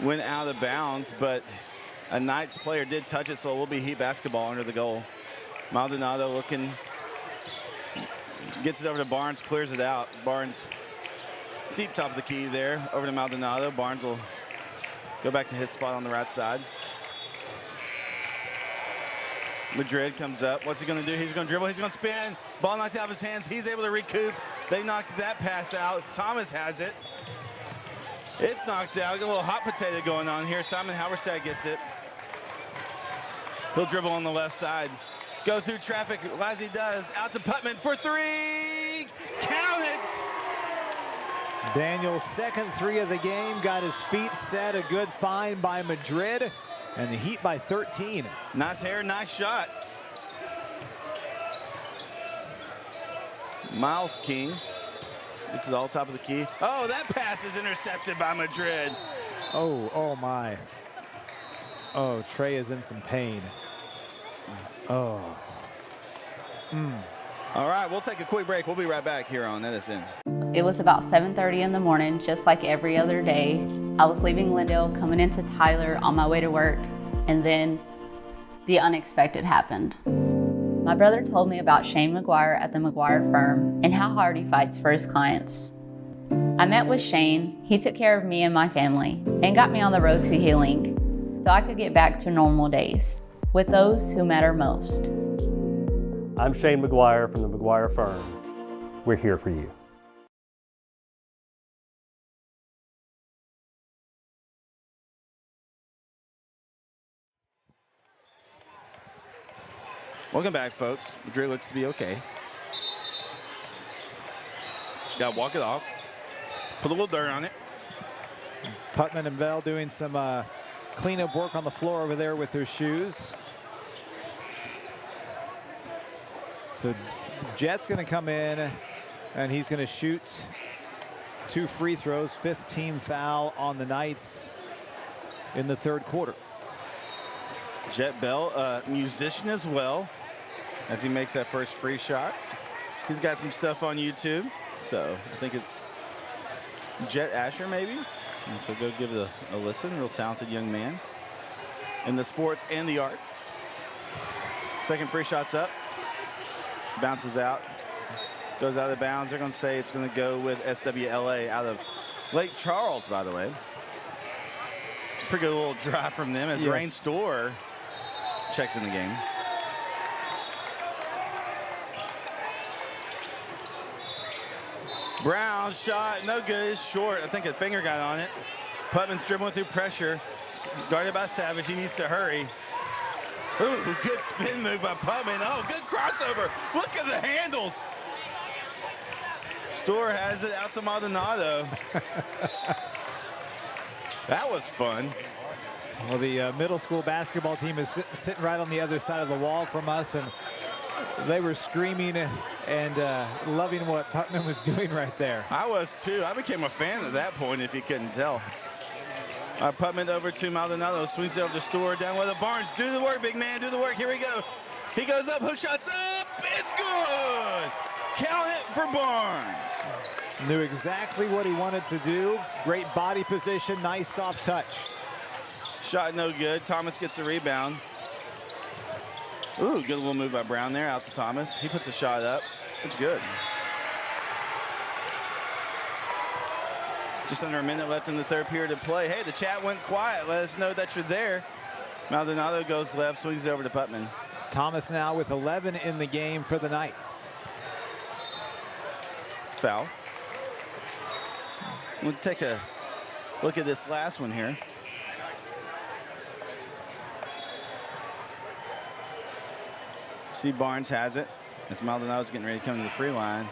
went out of bounds, but a Knights player did touch it, so it will be Heat basketball under the goal. Maldonado looking, gets it over to Barnes, clears it out. Barnes deep top of the key there, over to Maldonado. Barnes will go back to his spot on the right side. Madrid comes up. What's he going to do? He's going to dribble. He's going to spin. Ball knocked out of his hands. He's able to recoup. They knocked that pass out. Thomas has it. It's knocked out. A little hot potato going on here. Simon Halberstadt gets it. He'll dribble on the left side. Go through traffic as he does. Out to Putman for 3. Count it. Daniel's second 3 of the game. Got his feet set. A good find by Madrid. And the Heat by 13. Nice hair, nice shot. Miles King gets it all top of the key. Oh, that pass is intercepted by Madrid. Oh my. Oh, Trey is in some pain. Oh. All right, we'll take a quick break. We'll be right back here on NETSN. It was about 7:30 in the morning, just like every other day. I was leaving Lindale, coming into Tyler on my way to work, and then the unexpected happened. My brother told me about Shane McGuire at the McGuire firm and how hard he fights for his clients. I met with Shane, he took care of me and my family, and got me on the road to healing, so I could get back to normal days with those who matter most. I'm Shane McGuire from the McGuire firm. We're here for you. Welcome back, folks. Madrid looks to be okay. Just got to walk it off. Put a little dirt on it. Putman and Bell doing some cleanup work on the floor over there with their shoes. So Jet's going to come in, and he's going to shoot 2 free throws, 5th team foul on the Knights in the 3rd quarter. Jet Bell, musician as well, as he makes that first free shot. He's got some stuff on YouTube, so I think it's Jet Asher maybe. And so go give it a listen. Real talented young man in the sports and the arts. Second free shot's up. Bounces out. Goes out of bounds. They're going to say it's going to go with SWLA out of Lake Charles, by the way. Pretty good little drive from them as Rain Store checks in the game. Brown shot, no good, it's short. I think a finger got on it. Putman's dribbling through pressure. Guarded by Savage, he needs to hurry. Ooh, good spin move by Putman. Oh, good crossover. Look at the handles. Store has it out to Maldonado. That was fun. Well, the middle school basketball team is sitting right on the other side of the wall from us, and they were screaming and loving what Putman was doing right there. I was too. I became a fan at that point, if you couldn't tell. Putman over to Maldonado, swings it over to Store, down with Barnes. Do the work, big man, do the work. Here we go. He goes up, hook shot's up. It's good. Count it for Barnes. Knew exactly what he wanted to do. Great body position, nice soft touch. Shot no good. Thomas gets the rebound. Ooh, good little move by Brown there, out to Thomas. He puts a shot up. It's good. Just under a minute left in the 3rd period of play. Hey, the chat went quiet. Let us know that you're there. Maldonado goes left, swings over to Putman. Thomas now with 11 in the game for the Knights. Foul. We'll take a look at this last one here. See, Barnes has it. As Maldonado's getting ready to come to the free line.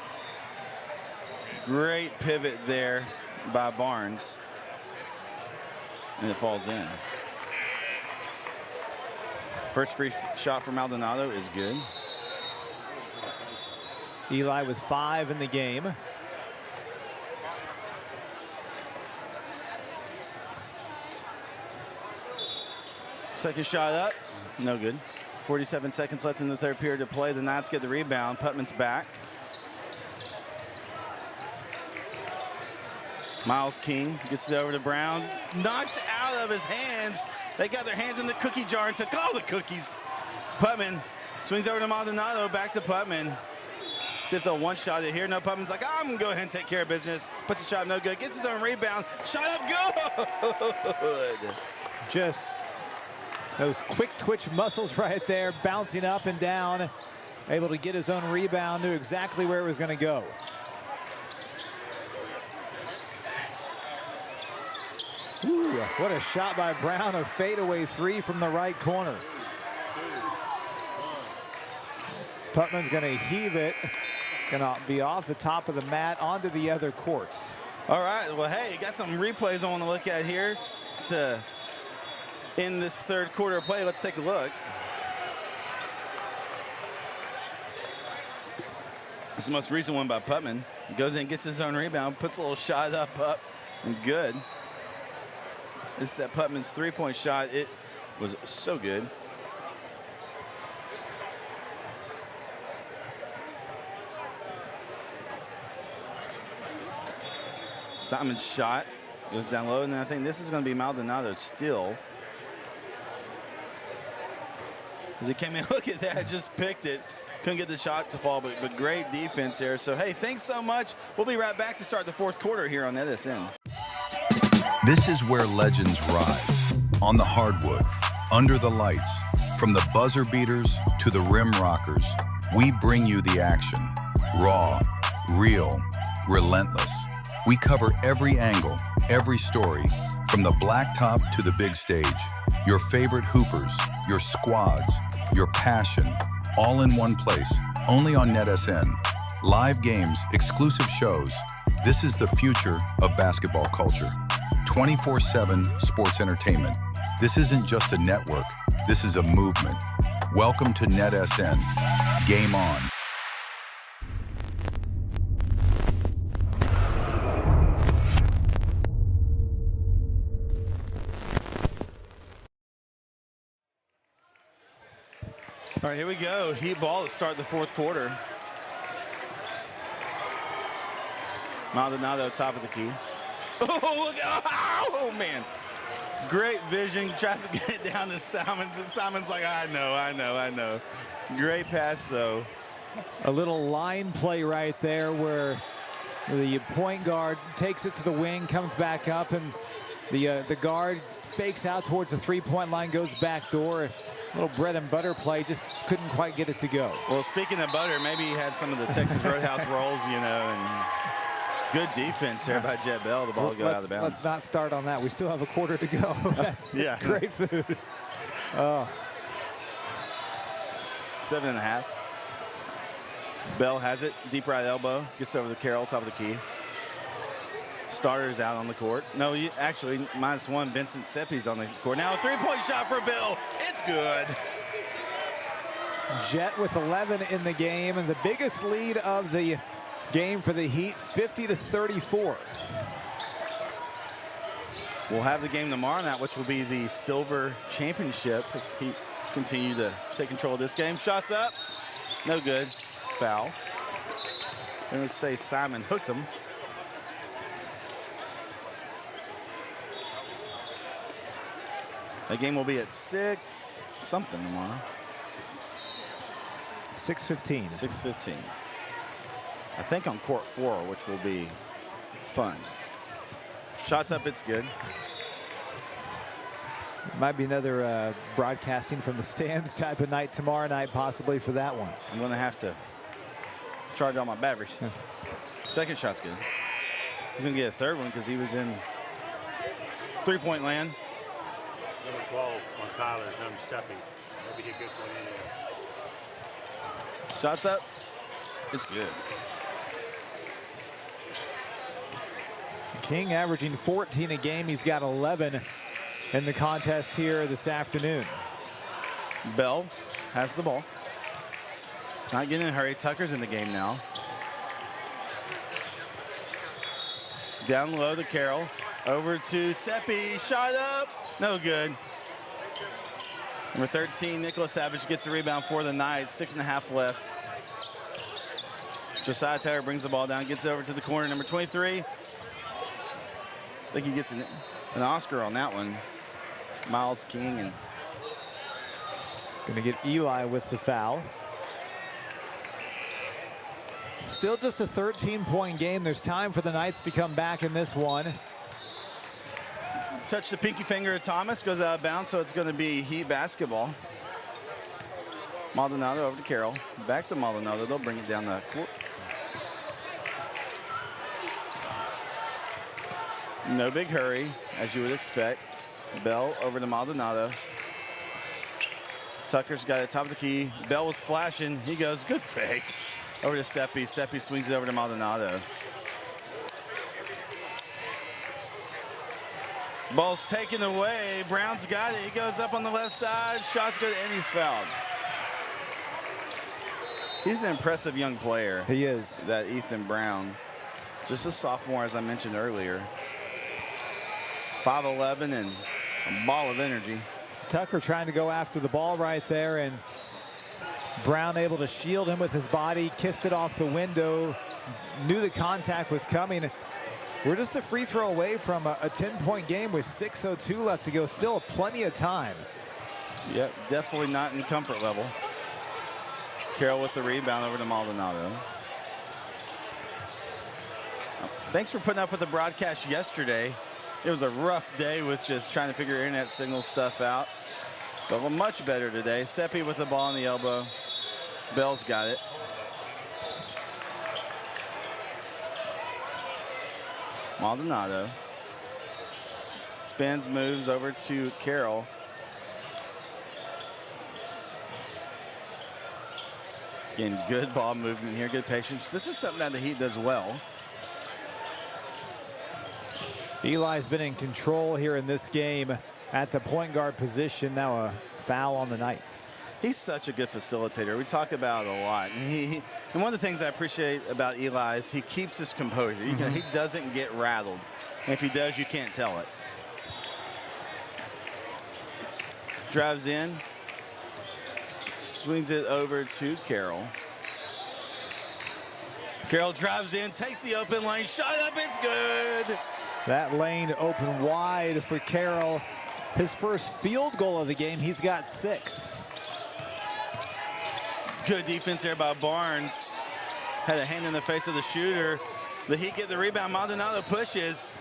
Great pivot there by Barnes. And it falls in. First free shot for Maldonado is good. Eli with 5 in the game. Second shot up, no good. 47 seconds left in the 3rd period to play. The Knights get the rebound. Putman's back. Miles King gets it over to Brown. It's knocked out of his hands. They got their hands in the cookie jar and took all the cookies. Putman swings over to Maldonado, back to Putman. See if they'll one-shot it here. No, Putman's like, I'm going to go ahead and take care of business. Puts a shot, no good. Gets his own rebound. Shot up, good. Just those quick twitch muscles right there, bouncing up and down. Able to get his own rebound, knew exactly where it was going to go. Ooh, what a shot by Brown, a fadeaway 3 from the right corner. Putman's going to heave it. Going to be off the top of the mat onto the other courts. All right, well, hey, got some replays I want to look at here to in this 3rd quarter of play. Let's take a look. This is the most recent one by Putman. He goes in, gets his own rebound, puts a little shot up, and good. This is that Putman's 3-point shot. It was so good. Simon's shot goes down low, and then I think this is going to be Maldonado's steal. As he came in, look at that, just picked it. Couldn't get the shot to fall, but great defense there. So, hey, thanks so much. We'll be right back to start the 4th quarter here on NETSN. This is where legends rise. On the hardwood, under the lights, from the buzzer beaters to the rim rockers, we bring you the action. Raw, real, relentless. We cover every angle, every story, from the blacktop to the big stage. Your favorite hoopers, your squads, your passion, all in one place, only on NETSN. Live games, exclusive shows. This is the future of basketball culture. 24/7 sports entertainment. This isn't just a network, this is a movement. Welcome to NETSN. Game on. All right, here we go. Heat ball to start the fourth quarter. Maldonado, top of the key. Oh, look, oh, man. Great vision. Tries to get it down to Simons. And Simons like, I know. Great pass, so. A little line play right there where the point guard takes it to the wing, comes back up, and the guard fakes out towards the three-point line, goes back door. A little bread and butter play, just couldn't quite get it to go. Well, speaking of butter, maybe he had some of the Texas Roadhouse rolls, you know, and good defense there by Jet Bell. The ball go out of bounds. Let's not start on that. We still have a quarter to go. That's great food. Oh. 7.5. Bell has it, deep right elbow, gets over to Carroll, top of the key. Starters out on the court. No, actually, -1, Vincent Seppi's on the court. Now a three-point shot for Bill. It's good. Jet with 11 in the game, and the biggest lead of the game for the Heat, 50-34. We'll have the game tomorrow night, which will be the silver championship if Heat continue to take control of this game. Shots up, no good. Foul. I'm going to say Simon hooked him. The game will be at 6 something tomorrow. 6:15. 6:15. I think on court 4, which will be fun. Shots up, it's good. Might be another broadcasting from the stands type of night tomorrow night, possibly for that one. I'm going to have to charge all my batteries. Second shot's good. He's going to get a third one because he was in three-point land. Number 12 on Tyler, number 7. Maybe he gets one in there. Shots up. It's good. King averaging 14 a game. He's got 11 in the contest here this afternoon. Bell has the ball. Not getting in a hurry. Tucker's in the game now. Down low to Carroll. Over to Seppi. Shot up. No good. Number 13, Nicholas Savage gets the rebound for the Knights. 6.5 left. Josiah Taylor brings the ball down, gets it over to the corner. Number 23. I think he gets an Oscar on that one. Miles King. And going to get Eli with the foul. Still just a 13-point game. There's time for the Knights to come back in this one. Touch the pinky finger of Thomas, goes out of bounds, so it's going to be Heat basketball. Maldonado over to Carroll. Back to Maldonado. They'll bring it down the court. No big hurry, as you would expect. Bell over to Maldonado. Tucker's got it top of the key. Bell was flashing. He goes, good fake. Over to Seppi. Seppi swings it over to Maldonado. Ball's taken away. Brown's got it. He goes up on the left side. Shot's good, and he's fouled. He's an impressive young player. He is. That Ethan Brown. Just a sophomore, as I mentioned earlier. 5'11" and a ball of energy. Tucker trying to go after the ball right there, and Brown able to shield him with his body, kissed it off the window, knew the contact was coming. We're just a free throw away from a 10-point game with 6:02 left to go. Still plenty of time. Yep, definitely not in comfort level. Carroll with the rebound over to Maldonado. Thanks for putting up with the broadcast yesterday. It was a rough day with just trying to figure internet signal stuff out. But we're much better today. Seppi with the ball on the elbow. Bell's got it. Maldonado. Spins, moves over to Carroll. Again, good ball movement here, good patience. This is something that the Heat does well. Eli's been in control here in this game at the point guard position. Now a foul on the Knights. He's such a good facilitator. We talk about it a lot. And one of the things I appreciate about Eli is he keeps his composure. He doesn't get rattled. And if he does, you can't tell it. Drives in. Swings it over to Carroll. Carroll drives in, takes the open lane, shot up, it's good. That lane open wide for Carroll. His first field goal of the game, he's got 6. Good defense there by Barnes. Had a hand in the face of the shooter. The Heat get the rebound. Maldonado pushes.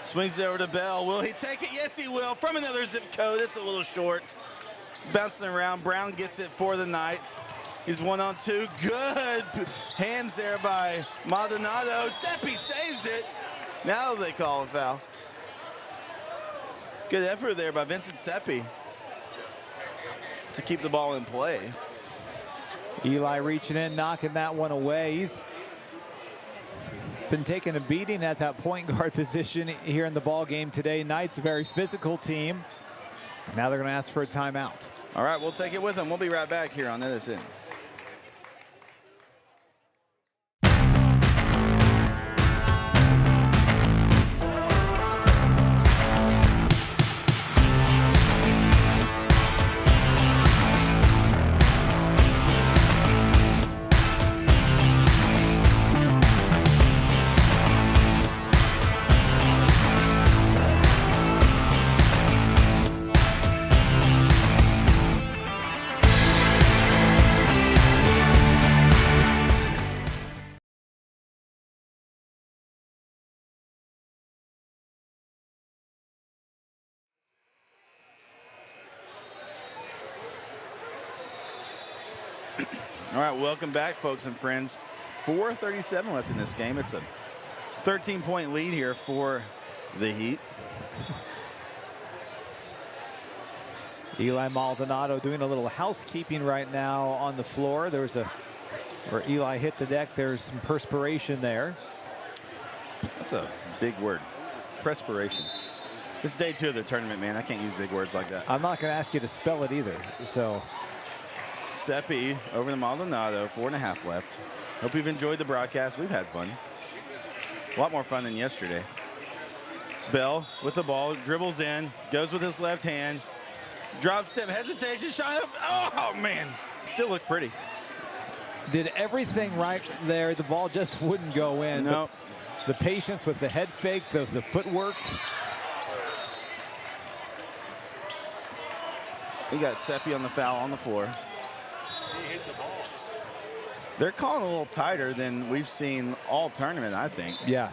Swings it over to Bell. Will he take it? Yes, he will. From another zip code. It's a little short. Bouncing around. Brown gets it for the Knights. He's 1-on-2. Good hands there by Maldonado. Seppi saves it. Now they call a foul. Good effort there by Vincent Seppi to keep the ball in play. Eli reaching in, knocking that one away. He's been taking a beating at that point guard position here in the ball game today. Knights, a very physical team. Now they're going to ask for a timeout. All right, we'll take it with them. We'll be right back here on NETSN. All right, welcome back, folks and friends. 4:37 left in this game. It's a 13-point lead here for the Heat. Eli Maldonado doing a little housekeeping right now on the floor. There's where Eli hit the deck, there's some perspiration there. That's a big word, perspiration. This is day 2 of the tournament, man. I can't use big words like that. I'm not going to ask you to spell it either, so. Seppi over to Maldonado, 4.5 left. Hope you've enjoyed the broadcast. We've had fun. A lot more fun than yesterday. Bell with the ball, dribbles in, goes with his left hand, drop step, hesitation, shot up. Oh, man. Still looked pretty. Did everything right there. The ball just wouldn't go in. Nope. The patience with the head fake, the footwork. We got Seppi on the foul on the floor. They're calling a little tighter than we've seen all tournament, I think. Yeah.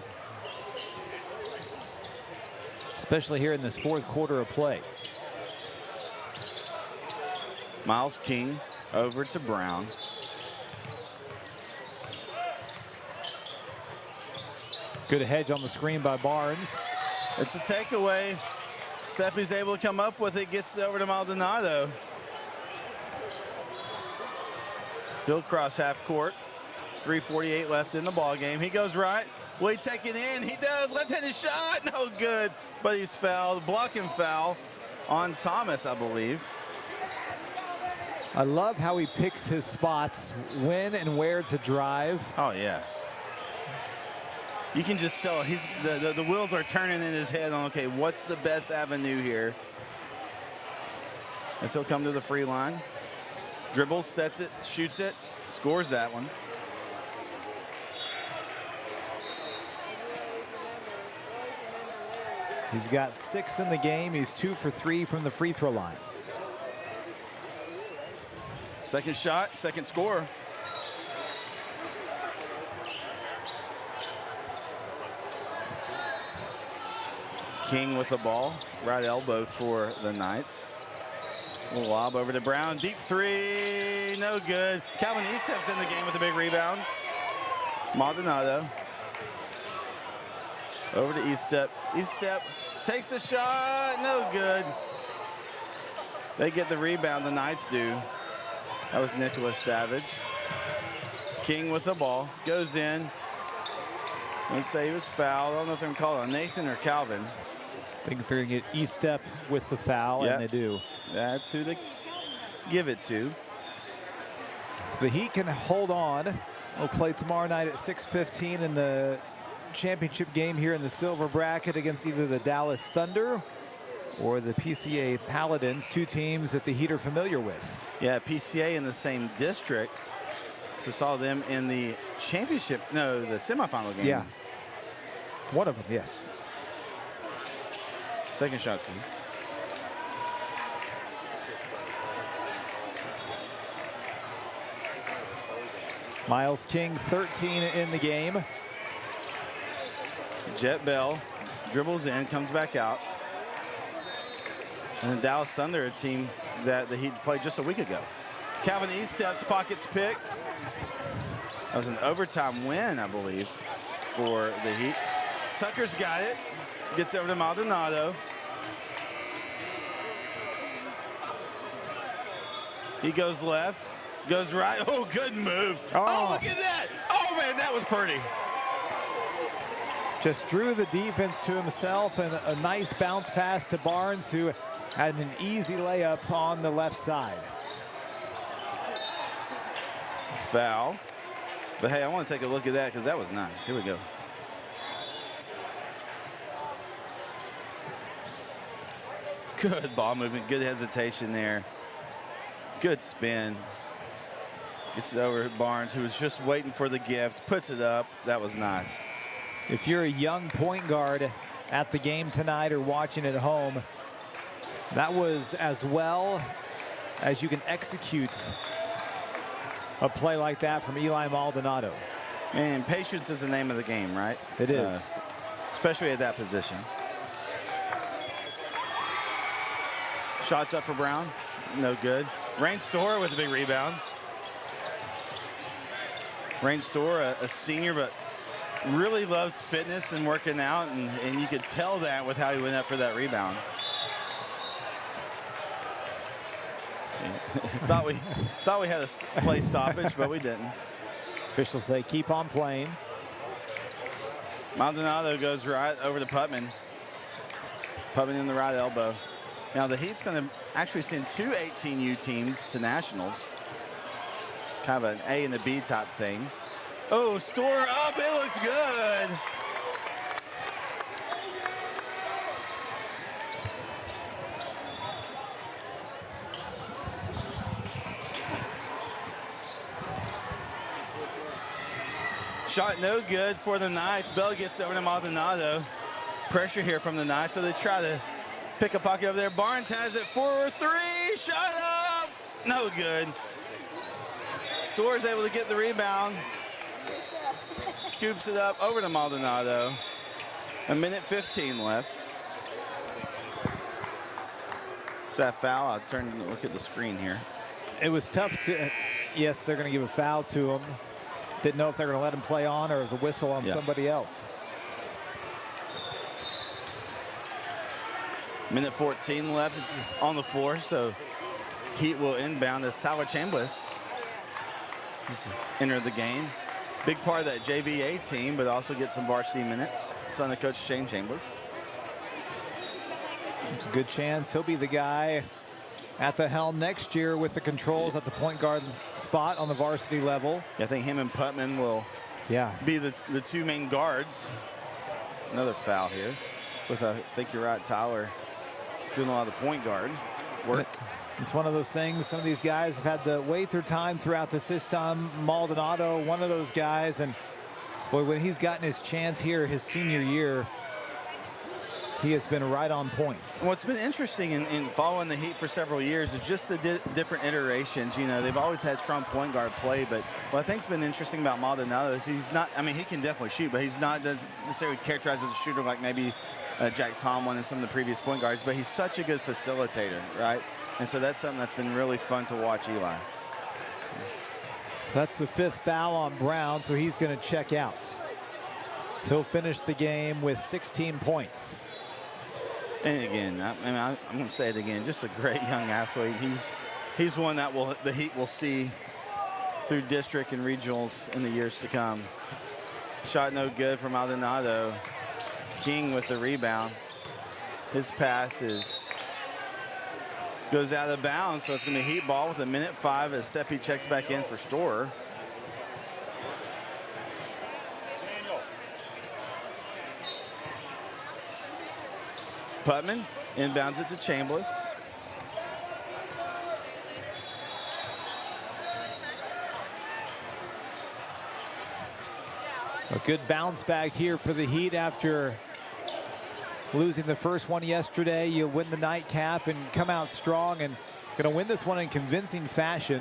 Especially here in this 4th quarter of play. Miles King over to Brown. Good hedge on the screen by Barnes. It's a takeaway. Seppi's able to come up with it, gets it over to Maldonado. He'll cross half court. 3:48 left in the ball game. He goes right. Will he take it in? He does. Left-handed shot. No good. But he's fouled. Blocking foul on Thomas, I believe. I love how he picks his spots, when and where to drive. Oh, yeah. You can just tell the wheels are turning in his head on, okay, what's the best avenue here? And so he'll come to the free line. Dribbles, sets it, shoots it, scores that one. He's got 6 in the game. He's 2 for 3 from the free throw line. Second shot, second score. King with the ball, right elbow for the Knights. Little lob over to Brown, deep 3, no good. Calvin Eastep's in the game with a big rebound. Maldonado over to Eastep. Eastep takes a shot, no good. They get the rebound, the Knights do. That was Nicholas Savage. King with the ball, goes in. Let's say he was fouled. I don't know if they're gonna call it Nathan or Calvin. I think they're going to get Eastep with the foul, Yep. and they do. That's who they give it to. If the Heat can hold on, we'll play tomorrow night at 6:15 in the championship game here in the silver bracket against either the Dallas Thunder or the PCA Paladins, two teams that the Heat are familiar with. Yeah, PCA in the same district. So saw them in the championship, no, the semifinal game. Yeah. One of them, yes. Second shot's good. Miles King, 13 in the game. Jet Bell dribbles in, comes back out. And the Dallas Thunder, a team that the Heat played just a week ago. Calvin E steps, pockets picked. That was an overtime win, I believe, for the Heat. Tucker's got it. Gets over to Maldonado. He goes left, goes right. Oh, good move. Oh, look at that. Oh, man, that was pretty. Just drew the defense to himself, and a nice bounce pass to Barnes, who had an easy layup on the left side. Foul. But hey, I want to take a look at that because that was nice. Here we go. Good ball movement, good hesitation there. Good spin. Gets it over to Barnes, who was just waiting for the gift. Puts it up. That was nice. If you're a young point guard at the game tonight or watching at home, that was as well as you can execute a play like that from Eli Maldonado. And patience is the name of the game, right? It is. Especially at that position. Shots up for Brown. No good. Rain Store with a big rebound. Rain Store, a senior, but really loves fitness and working out, and you could tell that with how he went up for that rebound. thought we had a play stoppage, but we didn't. Officials say keep on playing. Maldonado goes right over to Putman. Putman in the right elbow. Now the Heat's going to actually send two 18U teams to nationals. Kind of an A and a B type thing. Oh, Store up, it looks good. Shot no good for the Knights. Bell gets over to Maldonado. Pressure here from the Knights, so they try to pick a pocket over there. Barnes has it for three. Shot up. No good. Store's able to get the rebound. Scoops it up over to Maldonado. 1:15 left. Is that foul? I'll turn and look at the screen here. It was tough to, yes, they're going to give a foul to him. Didn't know if they're going to let him play on or the whistle on somebody else. 1:14 left. It's on the floor, so Heat will inbound as Tyler Chambliss has entered the game. Big part of that JVA team, but also get some varsity minutes. Son of Coach Shane Chambliss. It's a good chance he'll be the guy at the helm next year with the controls at the point guard spot on the varsity level. Yeah, I think him and Putman will be the two main guards. Another foul here with, I think you're right, Tyler doing a lot of the point guard work. It's one of those things, some of these guys have had to wait their time throughout the system. Maldonado, one of those guys, and boy, when he's gotten his chance here his senior year, he has been right on points. What's been interesting in following the Heat for several years is just the different iterations. You know, they've always had strong point guard play, but what I think's been interesting about Maldonado is he's not, I mean, he can definitely shoot, but he's not necessarily characterized as a shooter like maybe Jack Tomlin and some of the previous point guards, but he's such a good facilitator, right? And so that's something that's been really fun to watch Eli. That's the 5th foul on Brown, so he's going to check out. He'll finish the game with 16 points. And again, I'm going to say it again, just a great young athlete. He's one that the Heat will see through district and regionals in the years to come. Shot no good for Maldonado. King with the rebound. His pass goes out of bounds, so it's going to be Heat ball with 1:05 as Seppi checks back in for Storer. Putman Inbounds it to Chambliss. A good bounce back here for the Heat after losing the first one yesterday. You win the nightcap and come out strong and going to win this one in convincing fashion.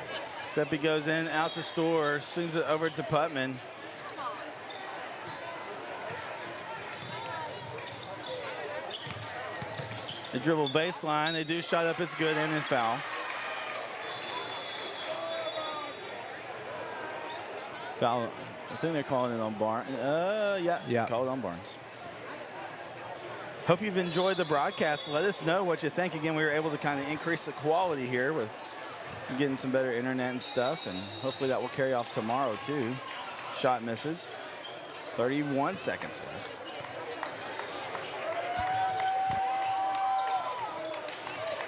Seppi goes in, out to Store, swings it over to Putman. They dribble baseline. They do shot up. It's good and then foul. Foul. I think they're calling it on Barnes. Yeah, call it on Barnes. Hope you've enjoyed the broadcast. Let us know what you think. Again, we were able to kind of increase the quality here with getting some better internet and stuff, and hopefully that will carry off tomorrow too. Shot misses. 31 seconds left.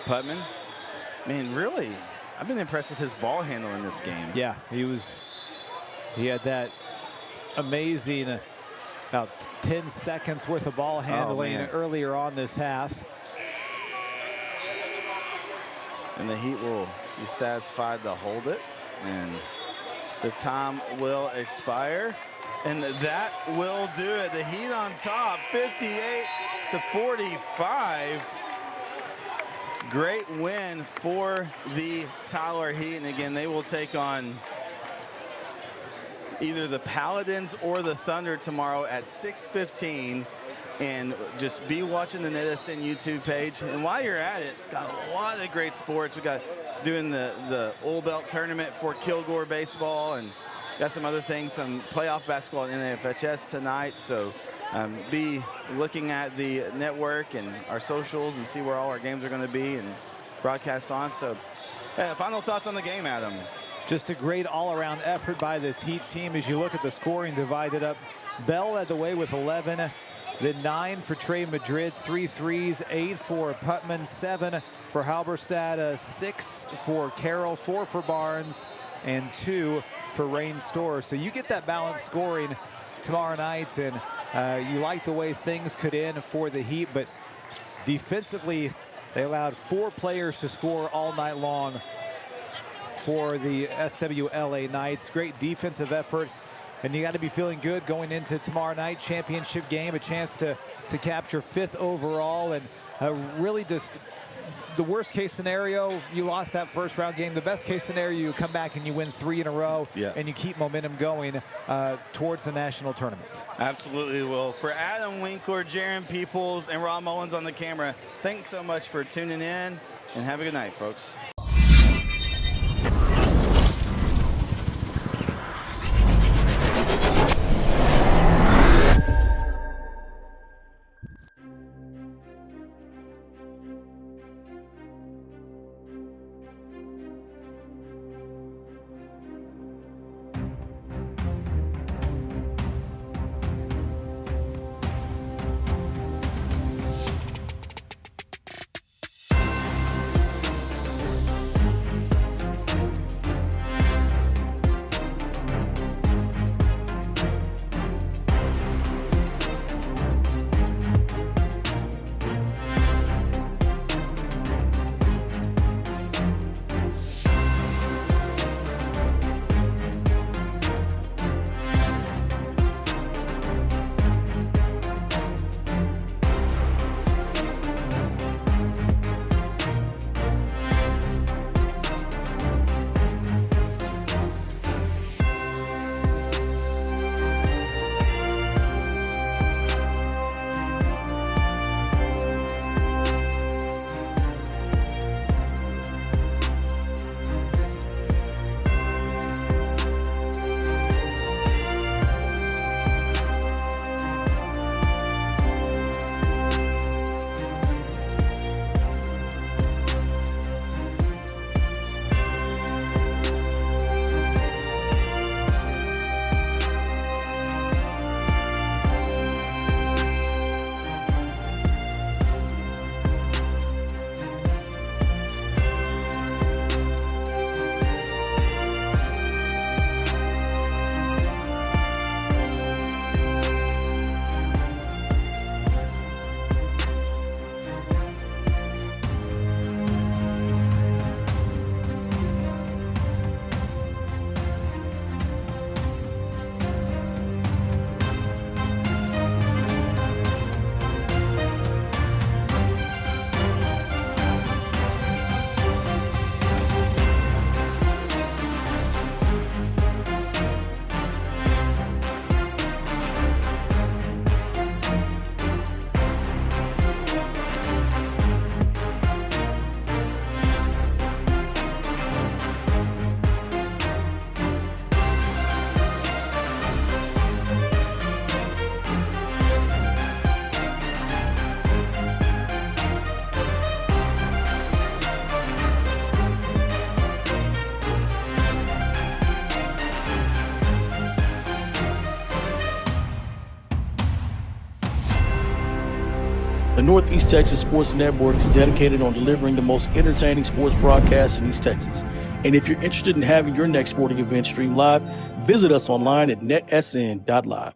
Putman, man, really, I've been impressed with his ball handle in this game. Yeah, he had that amazing about 10 seconds worth of ball handling earlier on this half. And the Heat will be satisfied to hold it, and the time will expire, and that will do it. The Heat on top, 58-45. Great win for the Tyler Heat, and again, they will take on either the Paladins or the Thunder tomorrow at 6:15. And just be watching the NETSN YouTube page. And while you're at it, got a lot of great sports. We got doing the Oil Belt tournament for Kilgore baseball, and got some other things, some playoff basketball in NFHS tonight. So be looking at the network and our socials and see where all our games are going to be and broadcast on. So final thoughts on the game, Adam? Just a great all-around effort by this Heat team. As you look at the scoring divided up, Bell led the way with 11. Then 9 for Trey Madrid, 3 threes, 8 for Putman, 7 for Halberstad, 6 for Carroll, 4 for Barnes, and 2 for Rain Store. So you get that balanced scoring tomorrow night, and you like the way things could end for the Heat, but defensively, they allowed 4 players to score all night long for the SWLA Knights. Great defensive effort. And you got to be feeling good going into tomorrow night championship game, a chance to capture 5th overall, and really just the worst case scenario, you lost that first round game. The best case scenario, you come back and you win 3 in a row, and you keep momentum going towards the national tournament. Absolutely will. For Adam Winkler, Jaron Peoples, and Rob Mullins on the camera, thanks so much for tuning in, and have a good night, folks. The Northeast Texas Sports Network is dedicated on delivering the most entertaining sports broadcasts in East Texas. And if you're interested in having your next sporting event streamed live, visit us online at netsn.live.